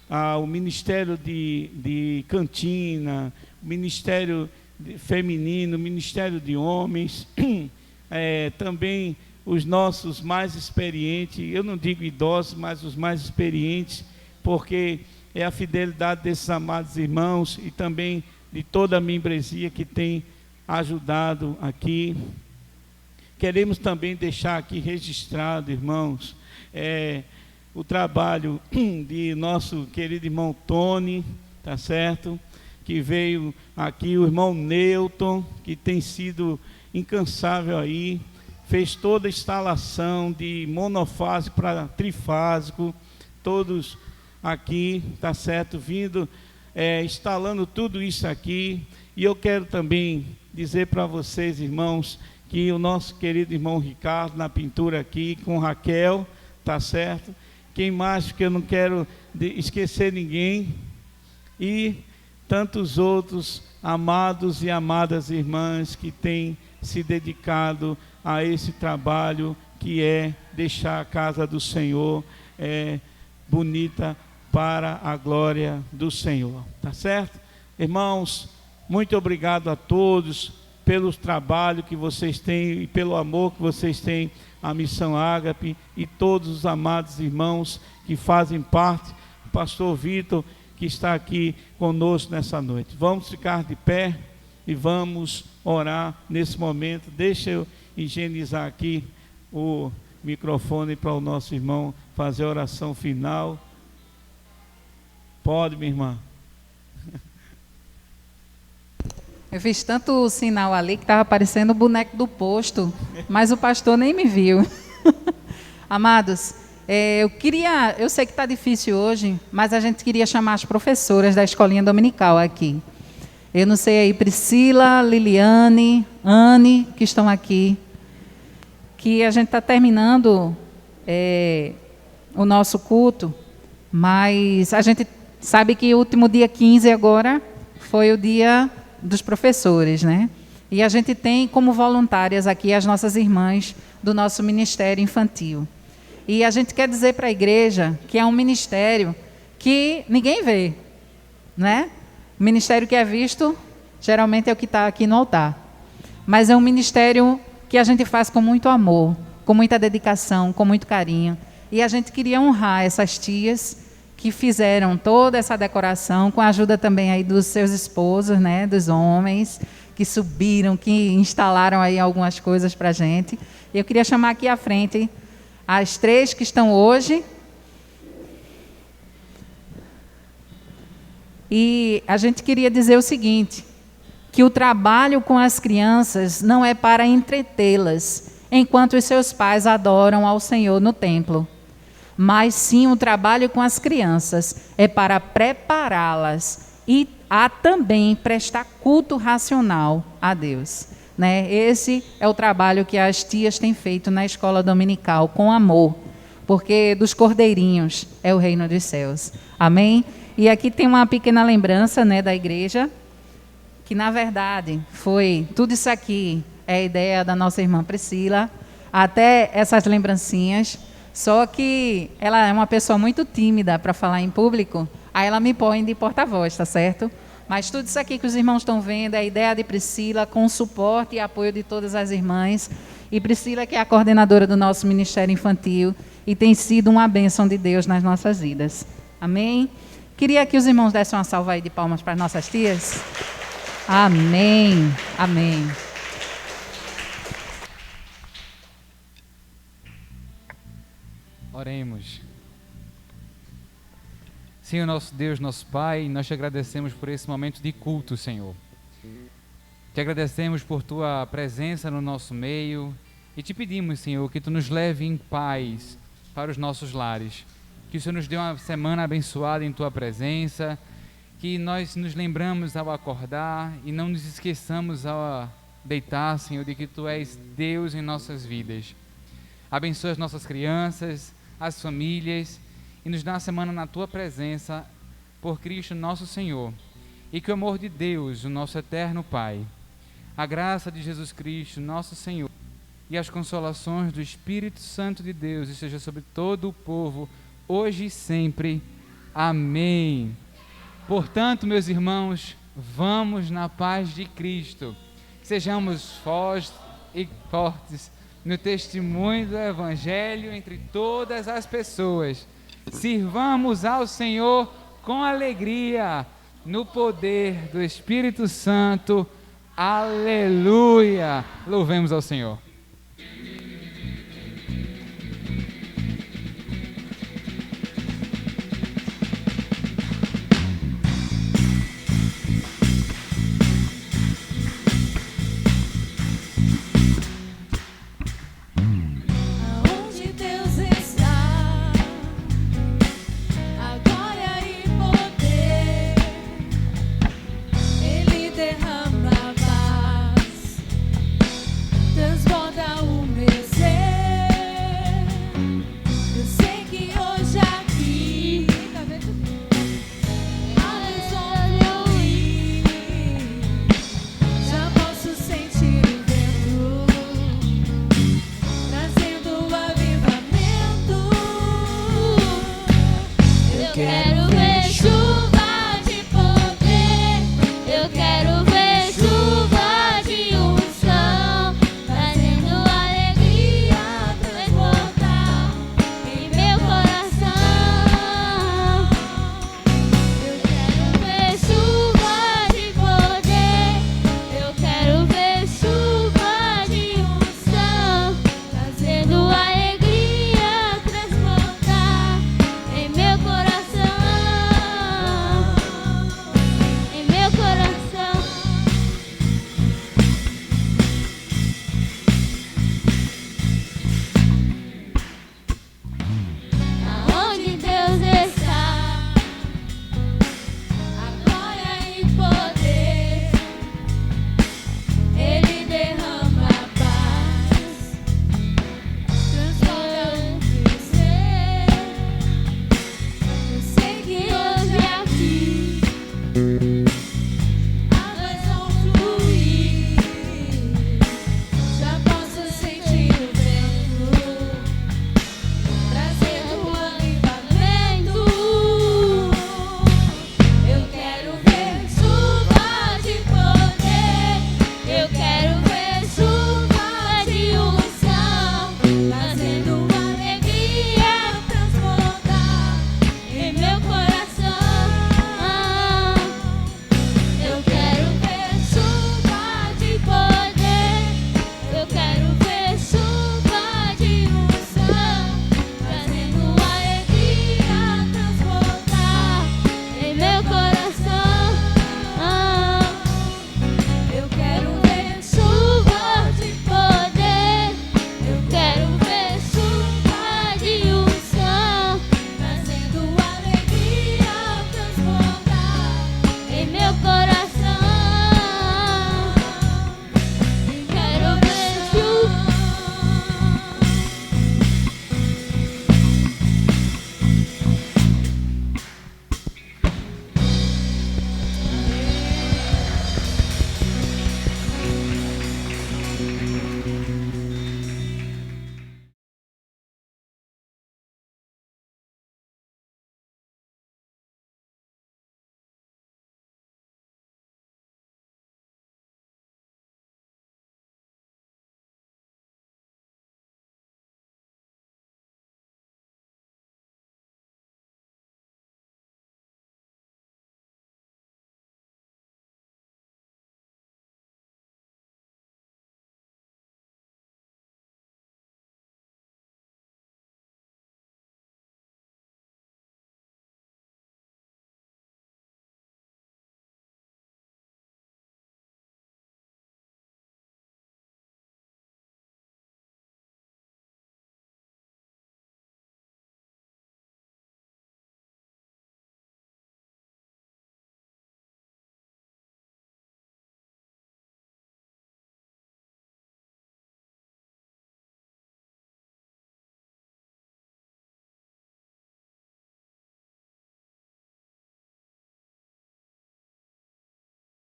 ao Ministério de Cantina, Ministério Feminino, Ministério de Homens, também os nossos mais experientes, eu não digo idosos, mas os mais experientes, porque é a fidelidade desses amados irmãos e também de toda a membresia que tem ajudado aqui. Queremos também deixar aqui registrado, irmãos, o trabalho de nosso querido irmão Tony, tá certo? Que veio aqui, o irmão Newton, que tem sido incansável aí, fez toda a instalação de monofásico para trifásico, todos aqui, tá certo? Vindo, instalando tudo isso aqui. E eu quero também dizer para vocês, irmãos, que o nosso querido irmão Ricardo, na pintura aqui, com Raquel, tá certo? Quem mais, porque eu não quero esquecer ninguém. E tantos outros amados e amadas irmãs que têm se dedicado a esse trabalho, que é deixar a casa do Senhor bonita para a glória do Senhor, tá certo? Irmãos, muito obrigado a todos pelo trabalho que vocês têm e pelo amor que vocês têm à Missão Ágape, e todos os amados irmãos que fazem parte, o pastor Vitor, que está aqui conosco nessa noite. Vamos ficar de pé e vamos orar nesse momento. Deixa eu higienizar aqui o microfone para o nosso irmão fazer a oração final. Pode, minha irmã. Eu fiz tanto sinal ali que estava parecendo o boneco do posto, mas o pastor nem me viu. Amados, eu sei que está difícil hoje, mas a gente queria chamar as professoras da escolinha dominical aqui. Eu não sei aí, Priscila, Liliane, Anne, que estão aqui, que a gente está terminando o nosso culto, mas a gente sabe que o último dia 15 agora foi o dia dos professores, né? E a gente tem como voluntárias aqui as nossas irmãs do nosso ministério infantil. E a gente quer dizer para a igreja que é um ministério que ninguém vê, né? O ministério que é visto, geralmente é o que está aqui no altar. Mas é um ministério que a gente faz com muito amor, com muita dedicação, com muito carinho. E a gente queria honrar essas tias que fizeram toda essa decoração, com a ajuda também aí dos seus esposos, né, dos homens, que subiram, que instalaram aí algumas coisas para a gente. E eu queria chamar aqui à frente as 3 que estão hoje. E a gente queria dizer o seguinte, que o trabalho com as crianças não é para entretê-las, enquanto os seus pais adoram ao Senhor no templo. Mas sim o trabalho com as crianças é para prepará-las e a também prestar culto racional a Deus, né? Esse é o trabalho que as tias têm feito na escola dominical, com amor, porque dos cordeirinhos é o reino dos céus. Amém? E aqui tem uma pequena lembrança, né, da igreja, que na verdade foi tudo isso aqui, é a ideia da nossa irmã Priscila, até essas lembrancinhas. Só que ela é uma pessoa muito tímida para falar em público, aí ela me põe de porta-voz, tá certo? Mas tudo isso aqui que os irmãos estão vendo é a ideia de Priscila, com o suporte e apoio de todas as irmãs. E Priscila, que é a coordenadora do nosso Ministério Infantil, e tem sido uma bênção de Deus nas nossas vidas. Amém? Queria que os irmãos dessem uma salva aí de palmas para as nossas tias. Amém. Amém. Oremos. Senhor, nosso Deus, nosso Pai, nós te agradecemos por esse momento de culto, Senhor. Te agradecemos por tua presença no nosso meio e te pedimos, Senhor, que tu nos leve em paz para os nossos lares. Que o Senhor nos dê uma semana abençoada em tua presença, que nós nos lembramos ao acordar e não nos esqueçamos ao deitar, Senhor, de que tu és Deus em nossas vidas. Abençoa as nossas crianças, as famílias, e nos dá uma semana na tua presença, por Cristo nosso Senhor, e que o amor de Deus, o nosso eterno Pai, a graça de Jesus Cristo, nosso Senhor, e as consolações do Espírito Santo de Deus esteja sobre todo o povo, hoje e sempre. Amém. Portanto, meus irmãos, vamos na paz de Cristo, que sejamos fortes no testemunho do Evangelho entre todas as pessoas. Sirvamos ao Senhor com alegria, no poder do Espírito Santo. Aleluia! Louvemos ao Senhor. Quero